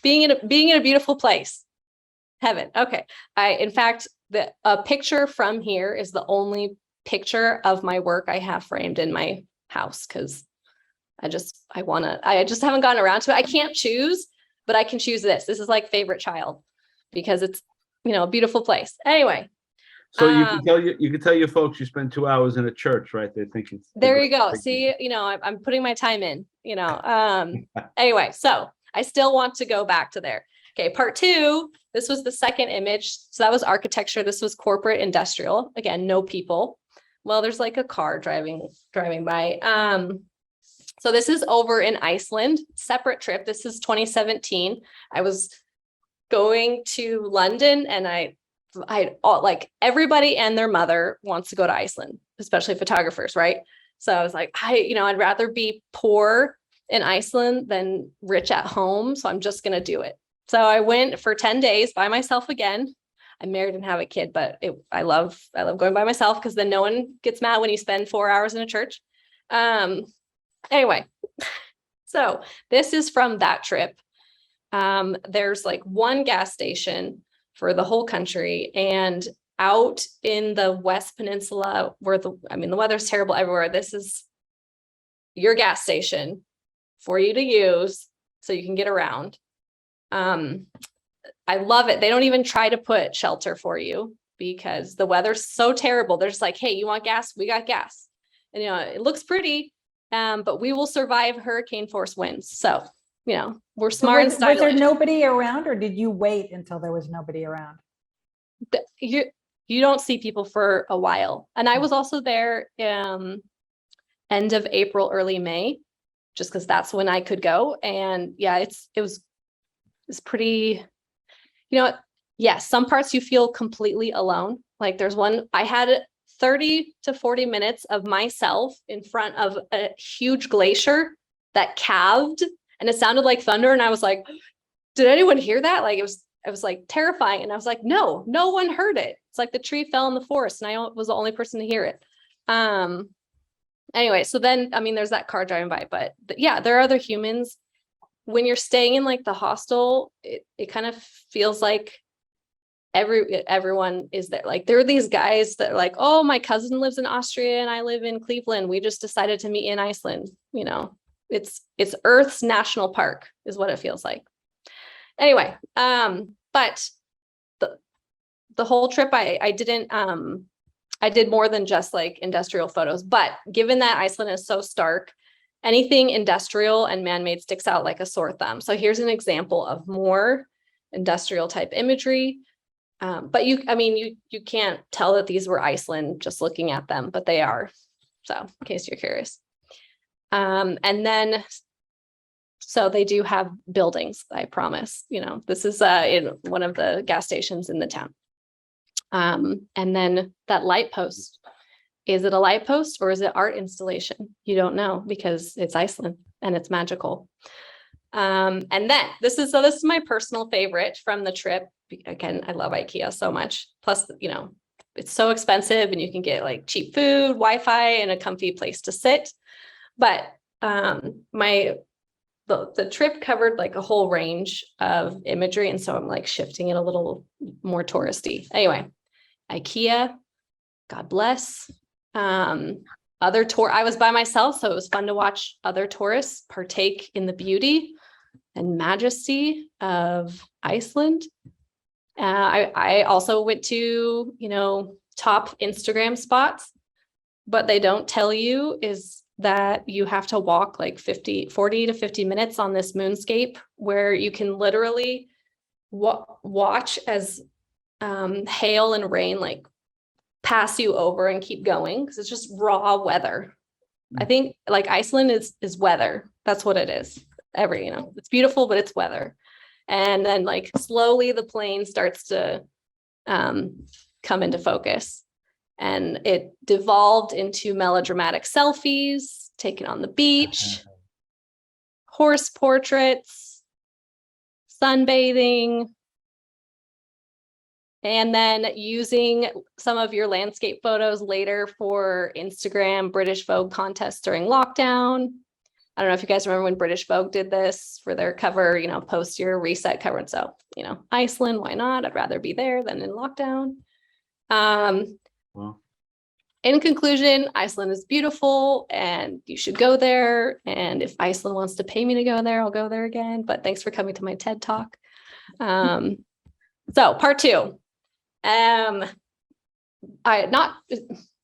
Speaker 4: being in a beautiful place, heaven. Okay. In fact, a picture from here is the only picture of my work I have framed in my house, because I just haven't gotten around to it. I can't choose, but I can choose this. This is like favorite child, because it's, a beautiful place. Anyway.
Speaker 1: So you can tell your folks you spend 2 hours in a church, right? They're thinking.
Speaker 4: There you go. See, I'm putting my time in, anyway, so I still want to go back to there. Okay. Part 2, this was the second image. So that was architecture. This was corporate industrial. Again, no people. Well, there's like a car driving by. So this is over in Iceland, separate trip. This is 2017. I was going to London, and I like everybody and their mother wants to go to Iceland, especially photographers, right? So I was like, I'd rather be poor in Iceland than rich at home. So I'm just going to do it. So I went for 10 days by myself again. I'm married and have a kid, but I love going by myself, because then no one gets mad when you spend 4 hours in a church. Anyway, so this is from that trip. There's like one gas station for the whole country, and out in the West Peninsula where the weather's terrible everywhere. This is your gas station for you to use so you can get around. I love it. They don't even try to put shelter for you because the weather's so terrible. They're just like, hey, you want gas? We got gas. And, it looks pretty, but we will survive hurricane force winds. So, we're smart and stylish.
Speaker 2: Was there nobody around, or did you wait until there was nobody around?
Speaker 4: You don't see people for a while. And I was also there end of April, early May, just because that's when I could go. And yeah, it's pretty, yes, some parts you feel completely alone. Like there's one, I had 30 to 40 minutes of myself in front of a huge glacier that calved, and it sounded like thunder. And I was like, did anyone hear that? Like it was like terrifying. And I was like, no one heard it. It's like the tree fell in the forest and I was the only person to hear it. Anyway, so then, there's that car driving by, but yeah, there are other humans. When you're staying in like the hostel, it kind of feels like everyone is there. Like there are these guys that are like, oh, my cousin lives in Austria and I live in Cleveland. We just decided to meet in Iceland. It's Earth's national park is what it feels like. Anyway, but the whole trip, I did more than just like industrial photos, but given that Iceland is so stark, anything industrial and man-made sticks out like a sore thumb. So here's an example of more industrial type imagery. But you can't tell that these were Iceland just looking at them, but they are. So in case you're curious. And then, so they do have buildings, I promise, this is in one of the gas stations in the town. And then that light post, is it a light post or is it art installation? You don't know because it's Iceland and it's magical. And then this is my personal favorite from the trip. Again, I love IKEA so much. Plus, it's so expensive and you can get like cheap food, Wi-Fi, and a comfy place to sit. But the trip covered like a whole range of imagery. And so I'm like shifting it a little more touristy. Anyway, IKEA, God bless. I was by myself, so it was fun to watch other tourists partake in the beauty and majesty of Iceland. I also went to, top Instagram spots. What they don't tell you is that you have to walk like 40 to 50 minutes on this moonscape where you can literally watch as hail and rain like pass you over and keep going because it's just raw weather. I think like Iceland is weather. That's what it is. It's beautiful, but it's weather. And then like slowly the plane starts to come into focus. And it devolved into melodramatic selfies taken on the beach, horse portraits, sunbathing, and then using some of your landscape photos later for Instagram British Vogue contests during lockdown. I don't know if you guys remember when British Vogue did this for their cover, post your reset cover. And so, Iceland, why not? I'd rather be there than in lockdown.
Speaker 1: Well,
Speaker 4: In conclusion, Iceland is beautiful and you should go there. And if Iceland wants to pay me to go there, I'll go there again. But thanks for coming to my TED Talk. So part 2. Not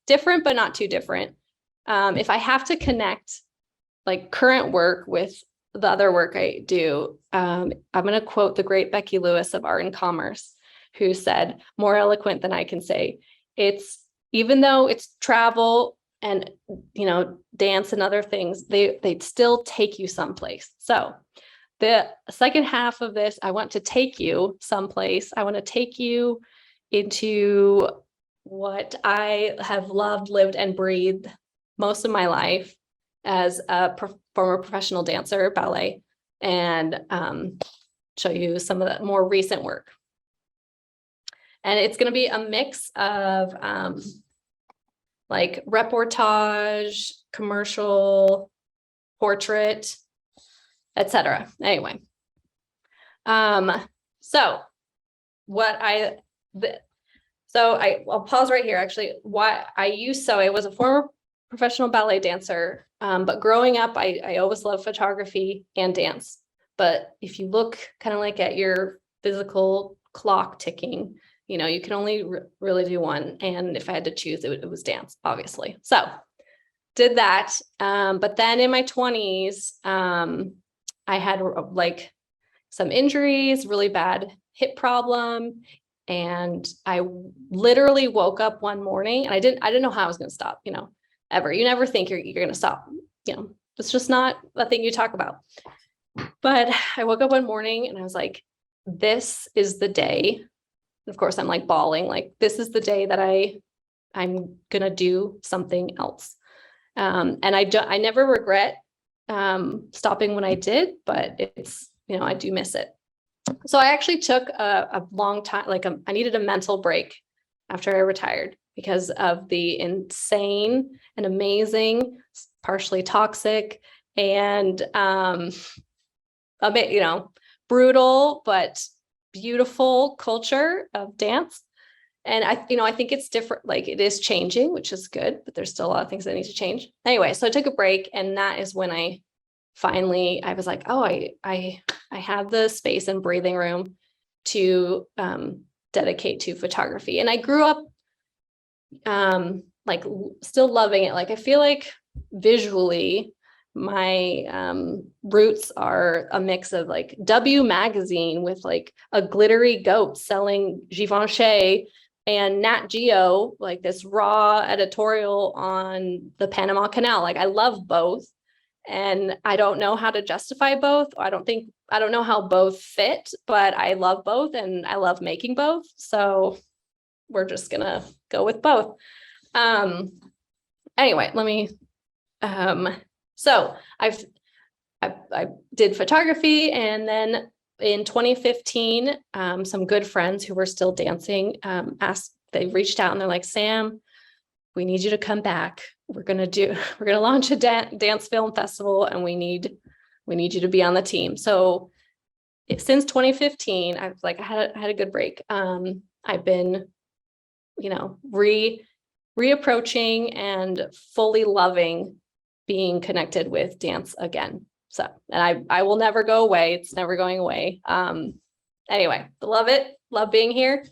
Speaker 4: different, but not too different. If I have to connect like current work with the other work I do, I'm going to quote the great Becky Lewis of Art and Commerce, who said, more eloquent than I can say, even though it's travel and, dance and other things, they'd still take you someplace. So the second half of this, I want to take you someplace. I want to take you into what I have loved, lived, and breathed most of my life as a former professional dancer, ballet, and show you some of the more recent work. And it's going to be a mix of like reportage, commercial, portrait, etc. Anyway, so I'll pause right here. Actually, I was a former professional ballet dancer, but growing up, I always loved photography and dance. But if you look kind of like at your physical clock ticking, you can only really do one. And if I had to choose, it was dance, obviously. So did that. But then in my 20s, I had like some injuries, really bad hip problem. And I literally woke up one morning and I didn't know how I was going to stop, ever. You never think you're going to stop, it's just not a thing you talk about. But I woke up one morning and I was like, this is the day. Of course, I'm like bawling, like, this is the day that I'm going to do something else. And I never regret stopping when I did, but it's, I do miss it. So I actually took a long time, I needed a mental break after I retired because of the insane and amazing, partially toxic and, brutal, but beautiful culture of dance. And I think it's different, like it is changing, which is good, but there's still a lot of things that need to change. Anyway, so I took a break and that is when I was like, oh, I have the space and breathing room to dedicate to photography. And I grew up still loving it. Like, I feel like visually my roots are a mix of like W Magazine with like a glittery goat selling Givenchy and Nat Geo, like this raw editorial on the Panama Canal. Like, I love both. And I don't know how to justify both. I don't know how both fit, but I love both and I love making both. So we're just gonna go with both. Anyway, let me, so I did photography, and then in 2015, some good friends who were still dancing they reached out and they're like, Sam, we need you to come back. We're gonna launch a dance film festival, and we need you to be on the team. So since 2015, I had a good break. I've been, reapproaching and fully loving being connected with dance again. So, and I will never go away. It's never going away. Anyway, love it. Love being here.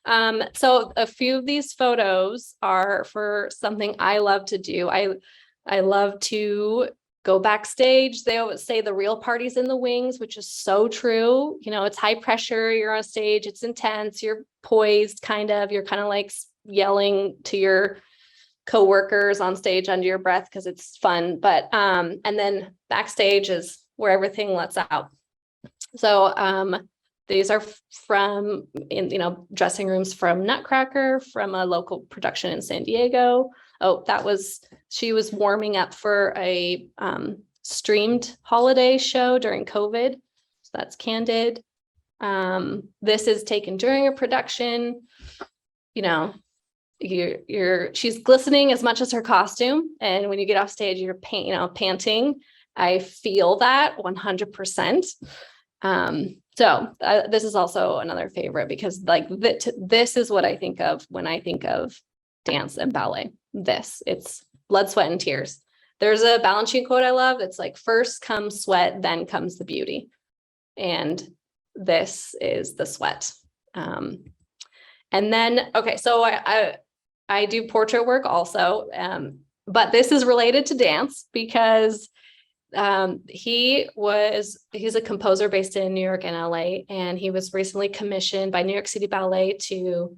Speaker 4: So a few of these photos are for something I love to do. I love to go backstage. They always say the real party's in the wings, which is so true. It's high pressure. You're on stage. It's intense. You're poised, you're kind of like yelling to your coworkers on stage under your breath because it's fun. But and then backstage is where everything lets out. So These are from dressing rooms from Nutcracker, from a local production in San Diego. Oh, she was warming up for a streamed holiday show during COVID. So that's Candid. This is taken during a production. She's glistening as much as her costume. And when you get off stage, you're panting. I feel that 100%. This is also another favorite because this is what I think of when I think of dance and ballet. It's blood, sweat, and tears. There's a Balanchine quote I love. It's like, first comes sweat, then comes the beauty. And this is the sweat. And then, okay, so I do portrait work also, but this is related to dance because he's a composer based in New York and LA, and he was recently commissioned by New York City Ballet to,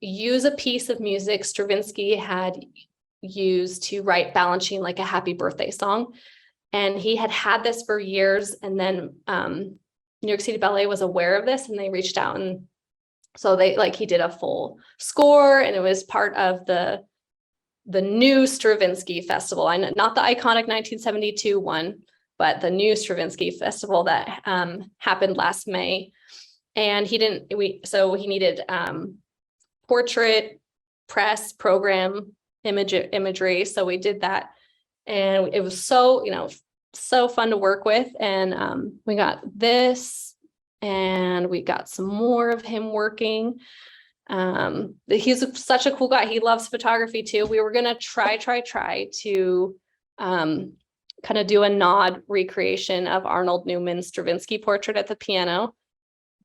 Speaker 4: use a piece of music Stravinsky had used to write Balanchine like a happy birthday song. And he had this for years. And then New York City Ballet was aware of this and they reached out. And so he did a full score, and it was part of the new Stravinsky festival. I know, not the iconic 1972 one, but the new Stravinsky festival that happened last May. And he needed portrait, press, program, imagery. So we did that. And it was so fun to work with. And we got this, and we got some more of him working. He's such a cool guy. He loves photography too. We were gonna try to kind of do a nod recreation of Arnold Newman's Stravinsky portrait at the piano,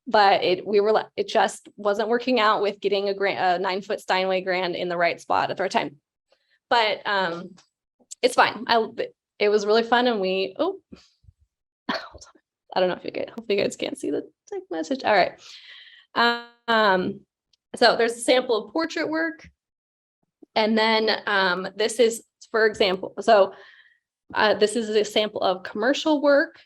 Speaker 4: but it just wasn't working out with getting a 9-foot Steinway grand in the right spot at the right time. But it's fine. It was really fun, and hold on. I don't know if hopefully you guys can't see the text message. All right. So there's a sample of portrait work. And then this is, for example, this is a sample of commercial work.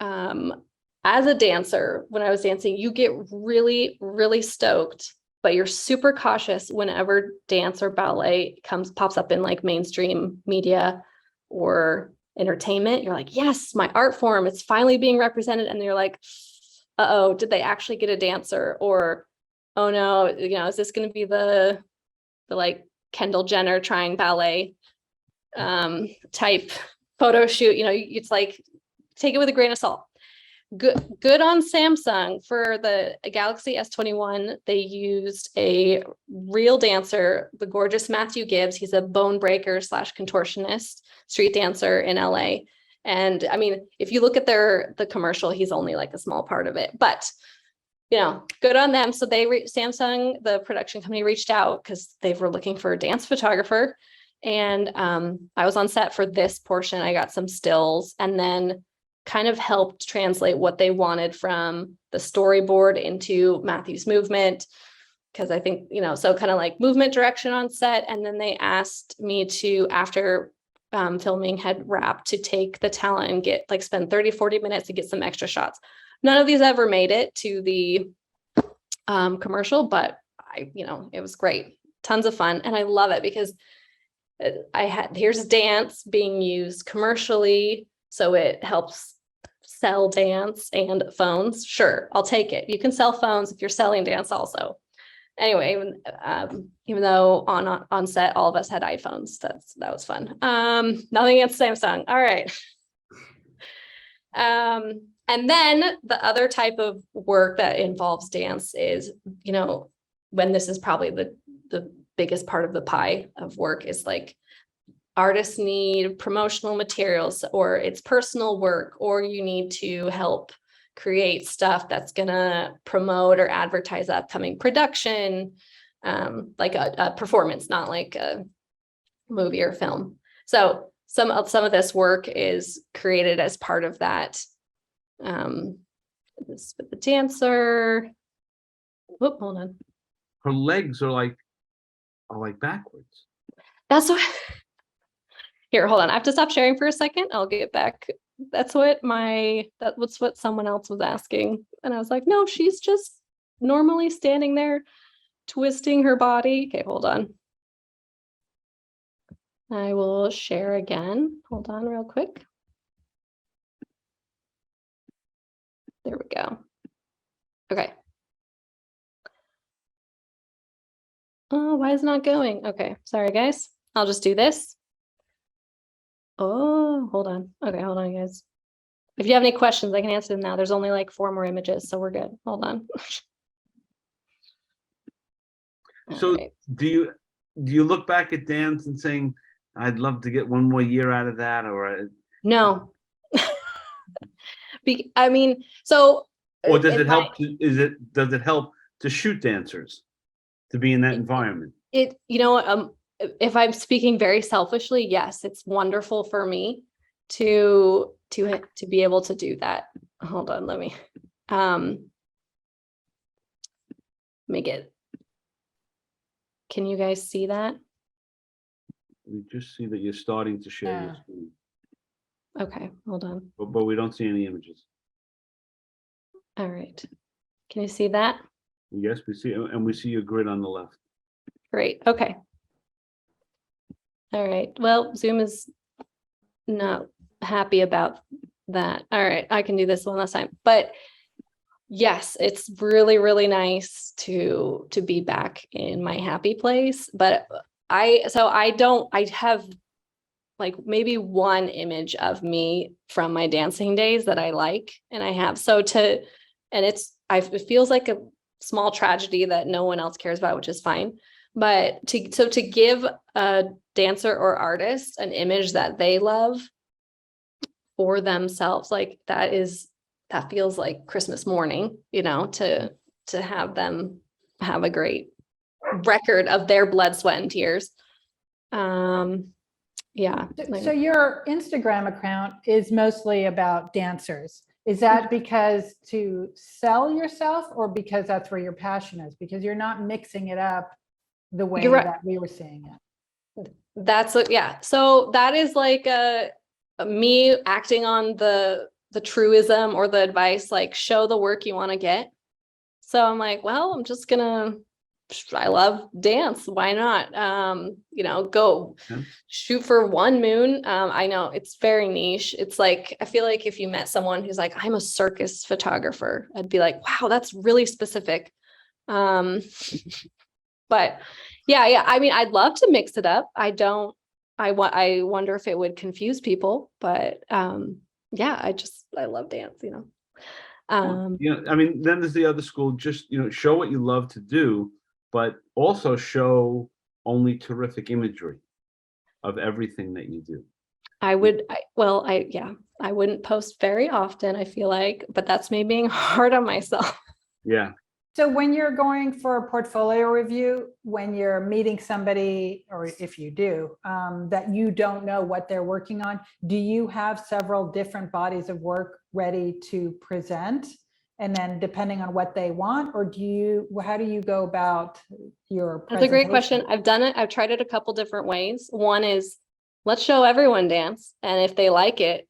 Speaker 4: As a dancer, when I was dancing, you get really, really stoked, but you're super cautious whenever dance or ballet pops up in like mainstream media or entertainment. You're like, yes, my art form, it's finally being represented. And you're like, uh-oh, did they actually get a dancer? Or, oh no, is this going to be the like Kendall Jenner trying ballet type photo shoot? It's like, take it with a grain of salt. Good on Samsung. For the Galaxy S21, they used a real dancer, the gorgeous Matthew Gibbs. He's a bone breaker / contortionist, street dancer in LA. And I mean, if you look at the commercial, he's only like a small part of it, but good on them. So Samsung, the production company, reached out because they were looking for a dance photographer. And I was on set for this portion. I got some stills and then kind of helped translate what they wanted from the storyboard into Matthew's movement. Because I think, so kind of like movement direction on set. And then they asked me to, after filming had wrapped, to take the talent and spend 30-40 minutes to get some extra shots. None of these ever made it to the commercial, but it was great. Tons of fun. And I love it because here's dance being used commercially. So it helps sell dance and phones. Sure, I'll take it. You can sell phones if you're selling dance also. Anyway, even though on set, all of us had iPhones, that was fun. Nothing against Samsung. All right. And then the other type of work that involves dance is, when this is probably the biggest part of the pie of work, is like artists need promotional materials, or it's personal work, or you need to help create stuff that's gonna promote or advertise upcoming production, like a performance, not like a movie or film. So some of this work is created as part of that. This with the dancer. Whoop, hold on.
Speaker 1: Her legs are like backwards.
Speaker 4: That's what. Here, hold on. I have to stop sharing for a second. I'll get back That's what that's what someone else was asking. And I was like, no, she's just normally standing there twisting her body. Okay, hold on. I will share again. Hold on real quick. There we go. Okay. Oh, why is it not going? Okay, sorry guys. I'll just do this. Oh, hold on. Okay, hold on, guys. If you have any questions, I can answer them now. There's only like 4 more images, so we're good. Hold on.
Speaker 1: So
Speaker 4: All right.
Speaker 1: do you look back at dance and saying, I'd love to get one more year out of that, or
Speaker 4: No. I mean, so
Speaker 1: or does
Speaker 4: in
Speaker 1: it
Speaker 4: my-
Speaker 1: help does it help to shoot dancers to be in that environment?
Speaker 4: you know what, if I'm speaking very selfishly, yes, it's wonderful for me to be able to do that. Hold on, let me get, can you guys see that?
Speaker 1: We just see that you're starting to share your
Speaker 2: Yeah.
Speaker 1: screen,
Speaker 4: Okay, hold on.
Speaker 1: but we don't see any images.
Speaker 4: All right, can you see that?
Speaker 1: Yes, we see, and we see your grid on the left.
Speaker 4: Great, okay. All right, well, Zoom is not happy about that. All right, I can do this one last time, but yes, it's really, really nice to be back in my happy place. But I have like maybe one image of me from my dancing days that I like, and I have it feels like a small tragedy that no one else cares about, which is fine. But to give a dancer or artist an image that they love for themselves, like that feels like Christmas morning, to have them have a great record of their blood, sweat, and tears. Yeah.
Speaker 2: So your Instagram account is mostly about dancers. Is that because to sell yourself, or because that's where your passion is? Because you're not mixing it up the way
Speaker 4: You're right.
Speaker 2: that we were seeing it.
Speaker 4: Yeah. So that is like me acting on the truism or the advice, like show the work you want to get. So I'm like, well, I love dance. Why not? Go shoot for one moon. I know it's very niche. It's like, I feel like if you met someone who's like, I'm a circus photographer, I'd be like, wow, that's really specific. But yeah. I mean, I'd love to mix it up. I wonder if it would confuse people, but yeah, I love dance,
Speaker 1: I mean, then there's the other school, just, show what you love to do, but also show only terrific imagery of everything that you do.
Speaker 4: I wouldn't post very often, I feel like, but that's me being hard on myself.
Speaker 1: Yeah.
Speaker 2: So when you're going for a portfolio review, when you're meeting somebody, or if you do, that you don't know what they're working on, do you have several different bodies of work ready to present? And then depending on what they want, or how do you go about your presentation?
Speaker 4: That's a great question. I've done it. I've tried it a couple different ways. One is, let's show everyone dance. And if they like it,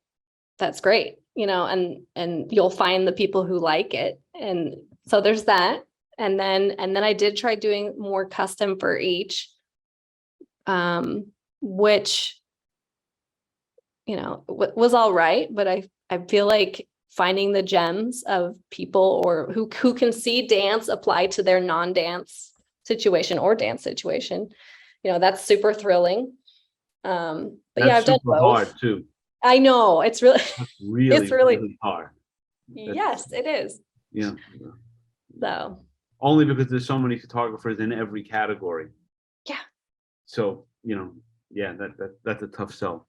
Speaker 4: that's great, and you'll find the people who like it. And so there's that. And then I did try doing more custom for each, which, was all right. But I feel like finding the gems of people or who can see dance apply to their non-dance situation or dance situation, that's super thrilling. But
Speaker 1: That's
Speaker 4: yeah, I've done
Speaker 1: super
Speaker 4: both.
Speaker 1: hard too.
Speaker 4: I know, it's really,
Speaker 1: It's really hard.
Speaker 4: yes, it is.
Speaker 1: Yeah.
Speaker 4: So
Speaker 1: Only because there's so many photographers in every category.
Speaker 4: yeah.
Speaker 1: So, yeah, that's a tough sell.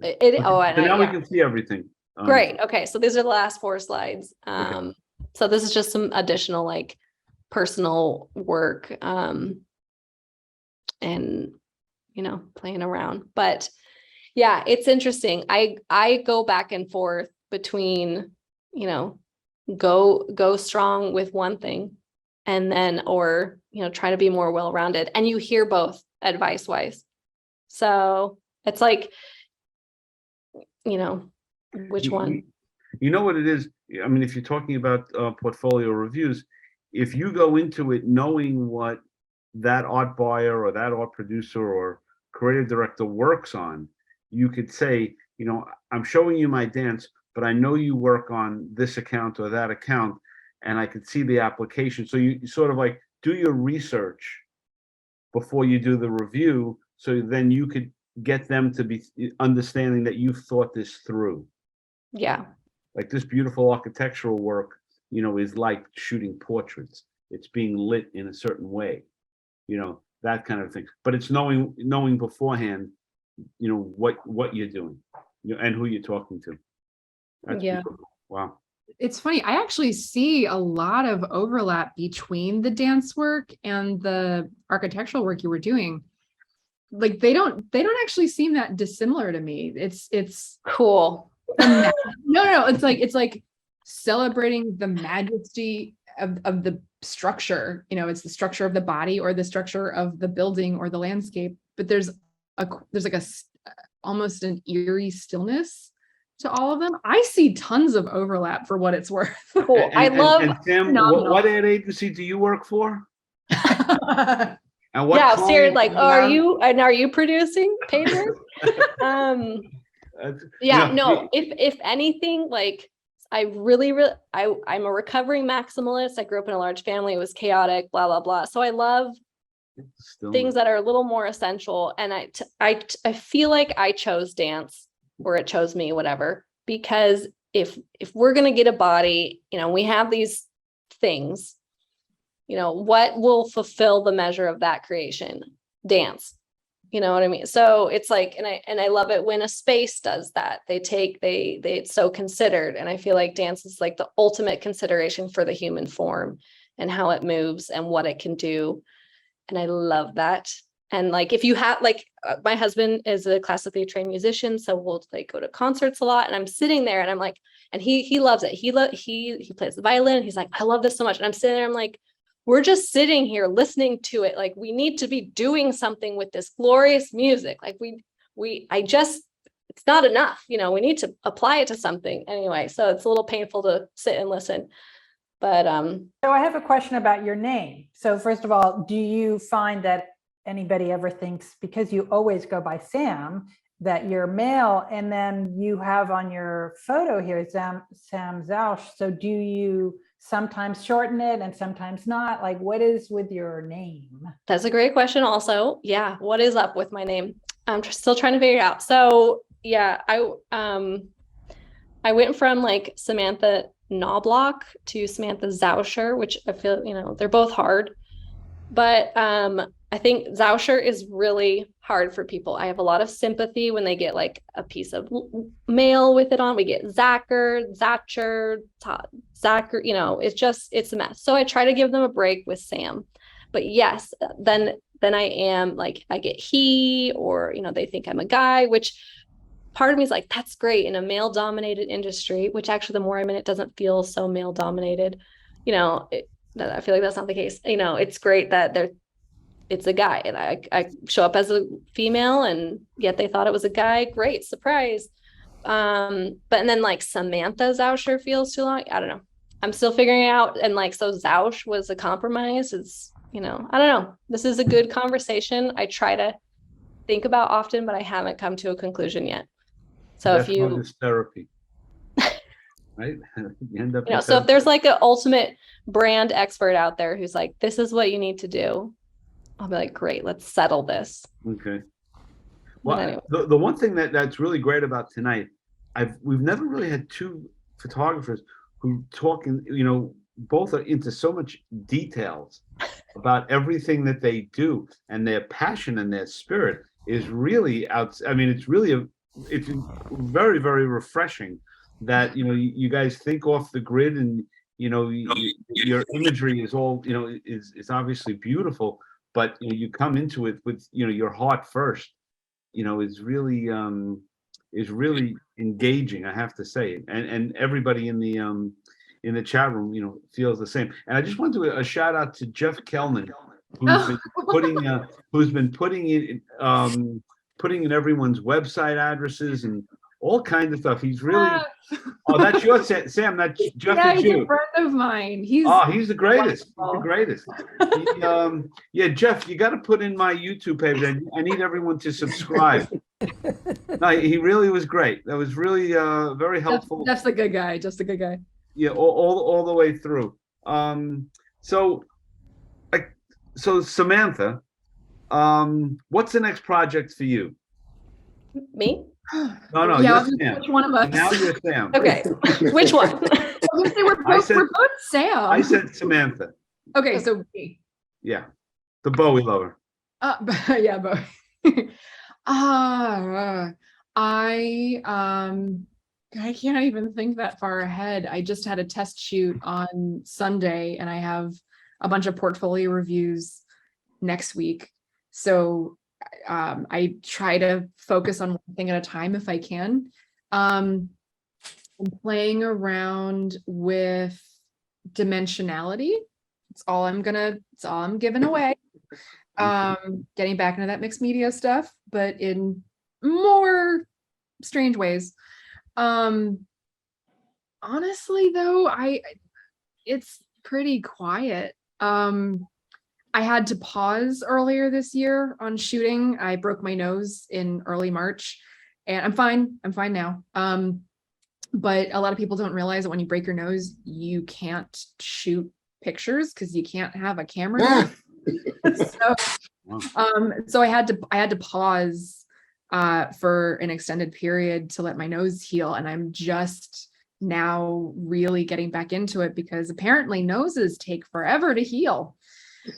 Speaker 4: So
Speaker 1: now we can see everything.
Speaker 4: Great. Okay. So these are the last 4 slides.
Speaker 1: Okay.
Speaker 4: So this is just some additional like personal work, and playing around. But yeah, it's interesting. I go back and forth between, go strong with one thing and then, or, try to be more well-rounded, and you hear both advice wise. So it's like, Which one?
Speaker 1: You know what it is? I mean, if you're talking about portfolio reviews, if you go into it knowing what that art buyer or that art producer or creative director works on, you could say, you know, I'm showing you my dance, but I know you work on this account or that account, and I could see the application. So you sort of like do your research before you do the review, so then you could get them to be understanding that you've thought this through.
Speaker 4: Yeah.
Speaker 1: Like this beautiful architectural work, you know, is like shooting portraits. It's being lit in a certain way, you know, that kind of thing. But it's knowing beforehand, you know, what you're doing, you know, and who you're talking to. That's
Speaker 4: Yeah.
Speaker 1: beautiful. Wow.
Speaker 3: It's funny, I actually see a lot of overlap between the dance work and the architectural work you were doing. Like they don't actually seem that dissimilar to me. It's
Speaker 4: Cool.
Speaker 3: no, it's like celebrating the majesty of the structure. You know, it's the structure of the body or the structure of the building or the landscape, but there's like almost an eerie stillness to all of them. I see tons of overlap for what it's worth.
Speaker 4: Cool. I love.
Speaker 1: And Sam,
Speaker 3: phenomenal.
Speaker 1: what ad agency do you work for? And what
Speaker 4: Yeah,
Speaker 1: client
Speaker 4: seriously, like,
Speaker 1: do you
Speaker 4: are
Speaker 1: have?
Speaker 4: you producing paid work?
Speaker 1: That's-
Speaker 4: Yeah,
Speaker 1: you know,
Speaker 4: no, if anything, like I'm a recovering maximalist. I grew up in a large family. It was chaotic, blah, blah, blah. So I love things that are a little more essential. And I feel like I chose dance, or it chose me, whatever, because if we're going to get a body, you know, we have these things, you know, what will fulfill the measure of that creation? Dance. You know what I mean? So it's like, and I love it when a space does that. It's so considered. And I feel like dance is like the ultimate consideration for the human form and how it moves and what it can do. And I love that. And like, if you have like, my husband is a classically trained musician, so we'll like go to concerts a lot, and I'm sitting there and I'm like, and he loves it. He plays the violin. And he's like, I love this so much. And I'm sitting there, I'm like, we're just sitting here listening to it. Like, we need to be doing something with this glorious music. Like it's not enough, you know, we need to apply it to something anyway. So it's a little painful to sit and listen, but,
Speaker 2: So I have a question about your name. So first of all, do you find that anybody ever thinks, because you always go by Sam, that you're male? And then you have on your photo here, Sam Zauscher. So do you sometimes shorten it and sometimes not? Like, what is with your name?
Speaker 4: that's a great question also. Yeah. What is up with my name? I'm still trying to figure it out. So yeah, I went from like Samantha Knobloch to Samantha Zauscher, which I feel, you know, they're both hard, but I think Zauscher is really hard for people. I have a lot of sympathy when they get like a piece of mail with it on. We get Zacher, you know, it's a mess. So I try to give them a break with Sam. But yes, then I am like, I get he, or, you know, they think I'm a guy, which part of me is like, that's great in a male dominated industry, which actually the more I'm in, it doesn't feel so male dominated. You know, I feel like that's not the case. You know, it's great that it's a guy, and I show up as a female, and yet they thought it was a guy. Great surprise. And then like Samantha Zauscher feels too long. I don't know. I'm still figuring it out. And like, so Zausch was a compromise. It's, you know, I don't know. This is a good conversation. I try to think about often, but I haven't come to a conclusion yet. So
Speaker 1: that's called this therapy, right? You end up,
Speaker 4: you know, so if there's like an ultimate brand expert out there who's like, this is what you need to do, I'll be like, great, let's settle this.
Speaker 1: Okay. Well,
Speaker 4: anyway.
Speaker 1: the one thing that's really great about tonight, we've never really had two photographers who talk in, you know, both are into so much details about everything that they do, and their passion and their spirit is really out. I mean, it's really it's very, very refreshing that, you know, you guys think off the grid, and, you know, your imagery is all, you know, is obviously beautiful, but you know, you come into it with, you know, your heart first, you know, is really engaging, I have to say. And everybody in the chat room, you know, feels the same. And I just want to a shout out to Jeff Kellman, who's been putting in everyone's website addresses and all kinds of stuff. He's really,
Speaker 3: Ah,
Speaker 1: oh, that's your Sam, that's just
Speaker 3: yeah,
Speaker 1: as
Speaker 3: he's a
Speaker 1: you.
Speaker 3: friend of mine. He's
Speaker 1: Oh, he's the greatest. He's the
Speaker 3: wonderful.
Speaker 1: greatest. Yeah, Jeff, you got to put in my YouTube page. I need everyone to subscribe. No, he really was great. That was really very helpful.
Speaker 3: Jeff's a good guy. Just a good guy.
Speaker 1: Yeah, all the way through. So, like, so Samantha, what's the next project for you?
Speaker 4: Me?
Speaker 1: No,
Speaker 3: Yeah,
Speaker 1: you're Sam.
Speaker 3: which one of us?
Speaker 1: Now you're Sam.
Speaker 4: Okay, which one?
Speaker 3: Obviously, we're
Speaker 1: I
Speaker 3: both,
Speaker 1: said-
Speaker 3: we're both Sam.
Speaker 1: I said Samantha.
Speaker 3: Okay, so
Speaker 1: Yeah, the Bowie lover.
Speaker 3: yeah, but I can't even think that far ahead. I just had a test shoot on Sunday and I have a bunch of portfolio reviews next week. So I try to focus on one thing at a time if I can. I'm playing around with dimensionality. It's all I'm giving away. Getting back into that mixed media stuff, but in more strange ways. Honestly though, it's pretty quiet. I had to pause earlier this year on shooting. I broke my nose in early March and I'm fine now. But a lot of people don't realize that when you break your nose, you can't shoot pictures because you can't have a camera. So I had to pause for an extended period to let my nose heal, and I'm just now really getting back into it because apparently noses take forever to heal.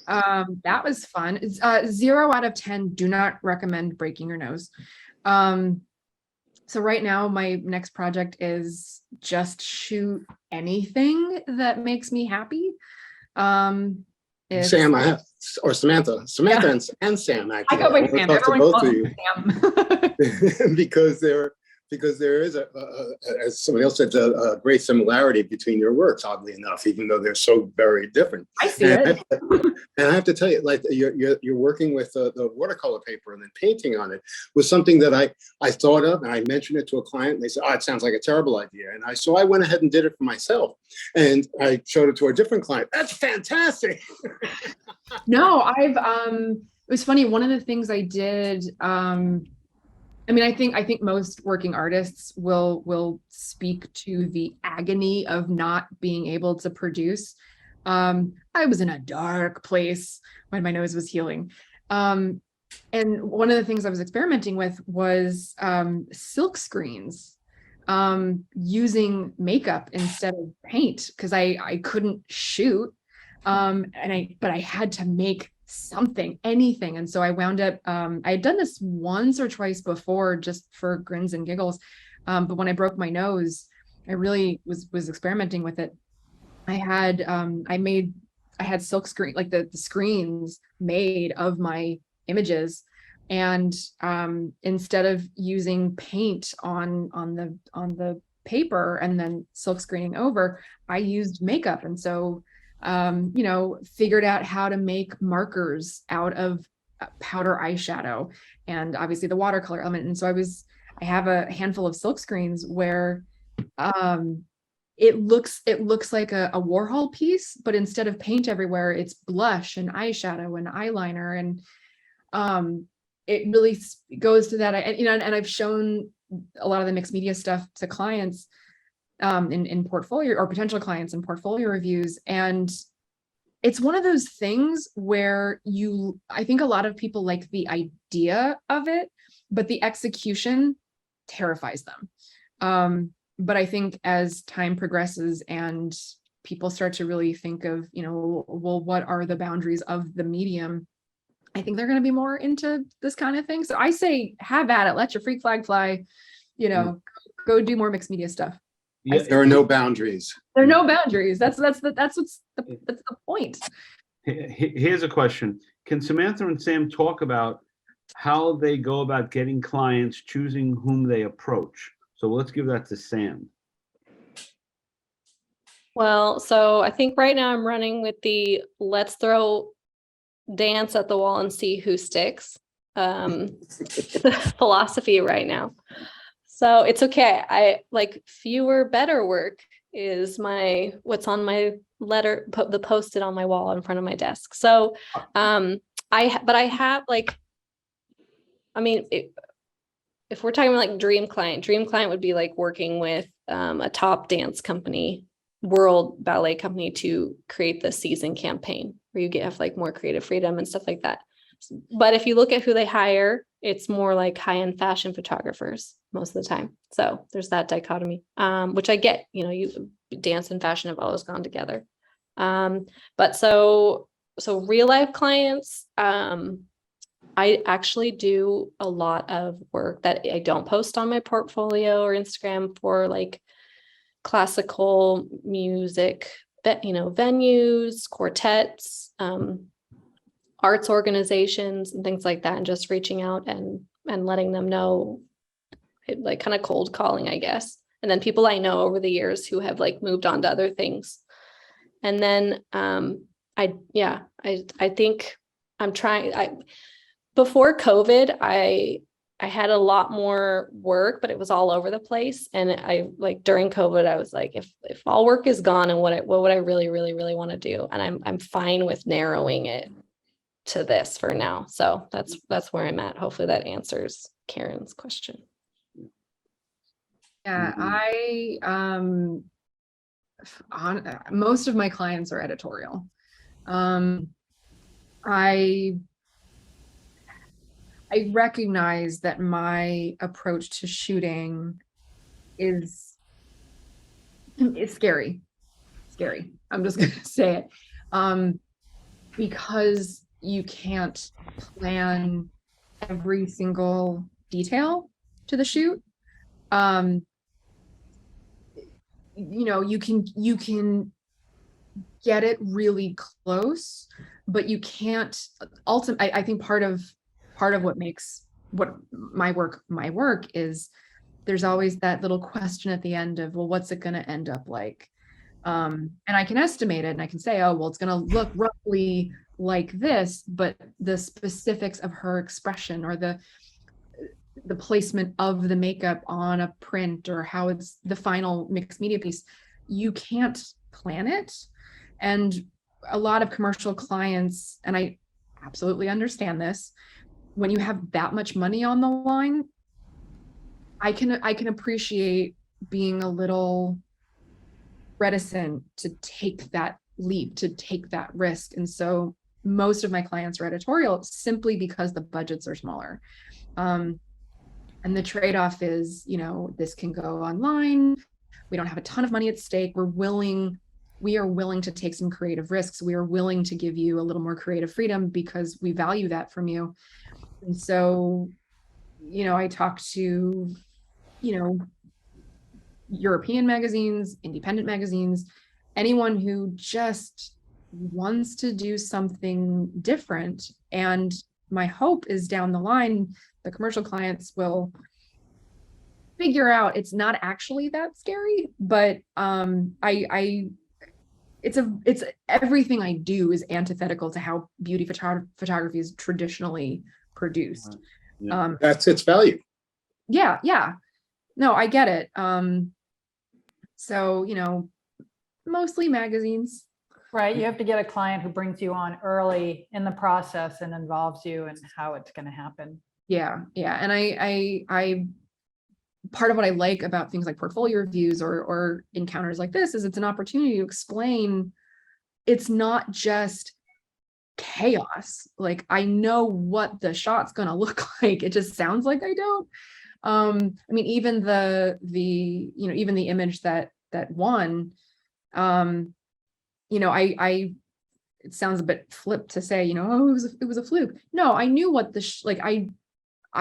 Speaker 3: That was fun. 0 out of 10, do not recommend breaking your nose. So right now my next project is just shoot anything that makes me happy.
Speaker 5: Samantha and Sam, actually.
Speaker 3: I go by Sam.
Speaker 5: Talk to
Speaker 3: Everyone
Speaker 5: both
Speaker 3: calls
Speaker 5: of
Speaker 3: me
Speaker 5: you
Speaker 3: Sam.
Speaker 5: because there is as somebody else said, a great similarity between your works, oddly enough, even though they're so very different.
Speaker 3: I see it.
Speaker 5: And I have to tell you, like you're working with the watercolor paper and then painting on it was something that I thought of, and I mentioned it to a client and they said, oh, it sounds like a terrible idea. And I went ahead and did it for myself. And I showed it to a different client. That's fantastic.
Speaker 3: No, it was funny. One of the things I did, I mean, I think most working artists will speak to the agony of not being able to produce. I was in a dark place when my nose was healing. And one of the things I was experimenting with was silk screens, using makeup instead of paint because I couldn't shoot. But I had to make something, anything. And so I wound up, I had done this once or twice before just for grins and giggles. But when I broke my nose, I really was experimenting with it. I had silk screen, like the screens made of my images. And instead of using paint on the paper and then silk screening over, I used makeup. And so figured out how to make markers out of powder eyeshadow and obviously the watercolor element. And so I have a handful of silk screens where it looks like a Warhol piece, but instead of paint everywhere, it's blush and eyeshadow and eyeliner. And it really goes to that. And I've shown a lot of the mixed media stuff to clients in portfolio or potential clients in portfolio reviews. And it's one of those things where I think a lot of people like the idea of it, but the execution terrifies them. But I think as time progresses and people start to really think of, well, what are the boundaries of the medium? I think they're going to be more into this kind of thing. So I say, have at it, let your freak flag fly, go do more mixed media stuff.
Speaker 1: Yeah,
Speaker 5: There are no boundaries.
Speaker 3: There are no boundaries. That's the point.
Speaker 1: Here's a question. Can Samantha and Sam talk about how they go about getting clients, choosing whom they approach? So let's give that to Sam.
Speaker 4: Well, so I think right now I'm running with the let's throw dance at the wall and see who sticks philosophy right now. So it's okay. I like fewer, better work is what's on my letter, the post-it on my wall in front of my desk. So, but I have like, I mean, if we're talking about like dream client would be like working with a top dance company, world ballet company to create the season campaign where you have like more creative freedom and stuff like that. But if you look at who they hire, it's more like high-end fashion photographers most of the time. So there's that dichotomy, which I get, you dance and fashion have always gone together. But so real life clients, I actually do a lot of work that I don't post on my portfolio or Instagram for like classical music, venues, quartets, arts organizations and things like that, and just reaching out and letting them know, like kind of cold calling, I guess. And then people I know over the years who have like moved on to other things. And then I think I'm trying, before COVID, I had a lot more work, but it was all over the place. And I like during COVID, I was like, if all work is gone, and what would I really, really, really want to do? And I'm fine with narrowing it to this for now. So that's where I'm at. Hopefully that answers Karen's question.
Speaker 3: Yeah, most of my clients are editorial. I recognize that my approach to shooting is scary. I'm just gonna say it. Because you can't plan every single detail to the shoot. You can get it really close, but you can't ultimately. I think part of what makes my work is there's always that little question at the end of, well, what's it going to end up like? And I can estimate it and I can say, oh, well, it's going to look roughly like this, but the specifics of her expression or the placement of the makeup on a print or how it's the final mixed media piece, you can't plan it. And a lot of commercial clients, and I absolutely understand this, when you have that much money on the line, I can appreciate being a little reticent to take that leap, to take that risk. And so most of my clients are editorial simply because the budgets are smaller. And the trade-off is, this can go online. We don't have a ton of money at stake. We are willing to take some creative risks. We are willing to give you a little more creative freedom because we value that from you. And so, I talk to, European magazines, independent magazines, anyone who just wants to do something different. And my hope is down the line, the commercial clients will figure out it's not actually that scary, but it's everything I do is antithetical to how beauty photography is traditionally produced.
Speaker 5: That's its value.
Speaker 3: Yeah. No, I get it. So, mostly magazines.
Speaker 2: Right. You have to get a client who brings you on early in the process and involves you in how it's going to happen.
Speaker 3: Yeah. And I part of what I like about things like portfolio reviews or encounters like this is it's an opportunity to explain it's not just chaos. Like, I know what the shot's going to look like. It just sounds like I don't. I mean, even even the image that won, it sounds a bit flip to say, oh, it was a fluke. No, I knew what I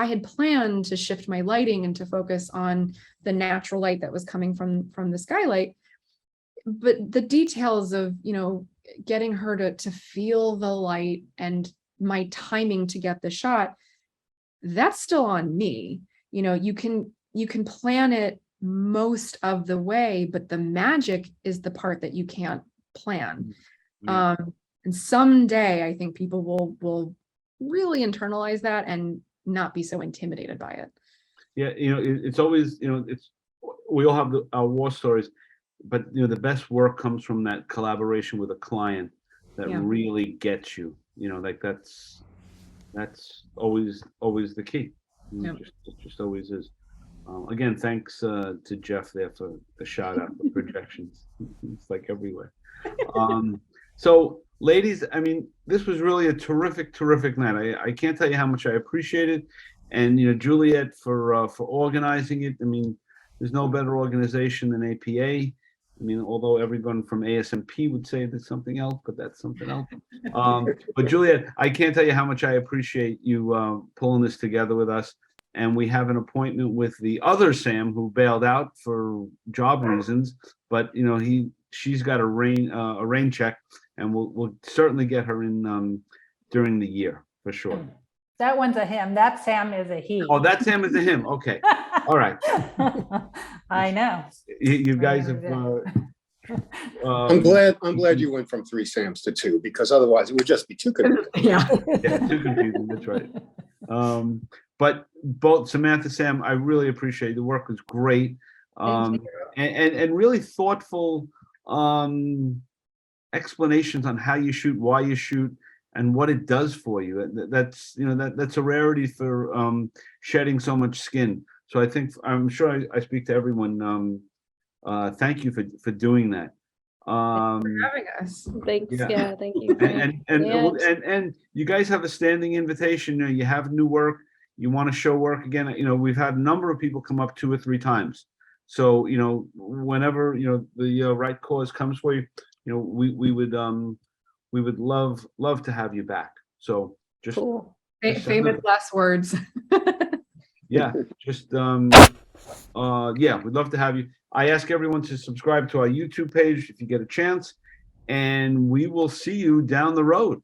Speaker 3: had planned to shift my lighting and to focus on the natural light that was coming from the skylight. But the details of, getting her to feel the light and my timing to get the shot, that's still on me. You can plan it most of the way, but the magic is the part that you can't plan.
Speaker 1: Yeah.
Speaker 3: And someday I think people will really internalize that and not be so intimidated by it.
Speaker 1: Yeah, it's always, we all have our war stories, but the best work comes from that collaboration with a client that
Speaker 3: Yeah.
Speaker 1: really gets you. Like that's always the key.
Speaker 3: Yep.
Speaker 1: It just always is. Again, thanks to Jeff there for the shout out, the projections. It's like everywhere. So ladies, I mean, this was really a terrific night. I can't tell you how much I appreciate it. And, Juliet for organizing it. I mean, there's no better organization than APA. I mean, although everyone from ASMP would say there's something else, but that's something else. But Juliet, I can't tell you how much I appreciate you pulling this together with us. And we have an appointment with the other Sam who bailed out for job reasons, but she's got a rain check, and we'll certainly get her in during the year for sure.
Speaker 2: That one's a him. That Sam is a he.
Speaker 1: Oh, that Sam is a him. Okay, all right.
Speaker 2: I know.
Speaker 1: You guys have.
Speaker 5: I'm glad you went from 3 Sams to 2, because otherwise it would just be too confusing.
Speaker 3: Yeah.
Speaker 1: Yeah, too confusing. That's right. But both Samantha, Sam, I really appreciate it. The work was great, and really thoughtful explanations on how you shoot, why you shoot, and what it does for you. That's that's a rarity for shedding so much skin. So I'm sure I speak to everyone. Thank you for doing that.
Speaker 3: For having us.
Speaker 4: Thanks.
Speaker 1: Yeah.
Speaker 4: Yeah, thank you.
Speaker 1: And you guys have a standing invitation. You have new work. You want to show work again. We've had a number of people come up 2 or 3 times. So whenever the right cause comes for you, we would love to have you back. So just
Speaker 4: Cool.
Speaker 3: Famous last words.
Speaker 1: yeah, just we'd love to have you. I ask everyone to subscribe to our YouTube page if you get a chance, and we will see you down the road.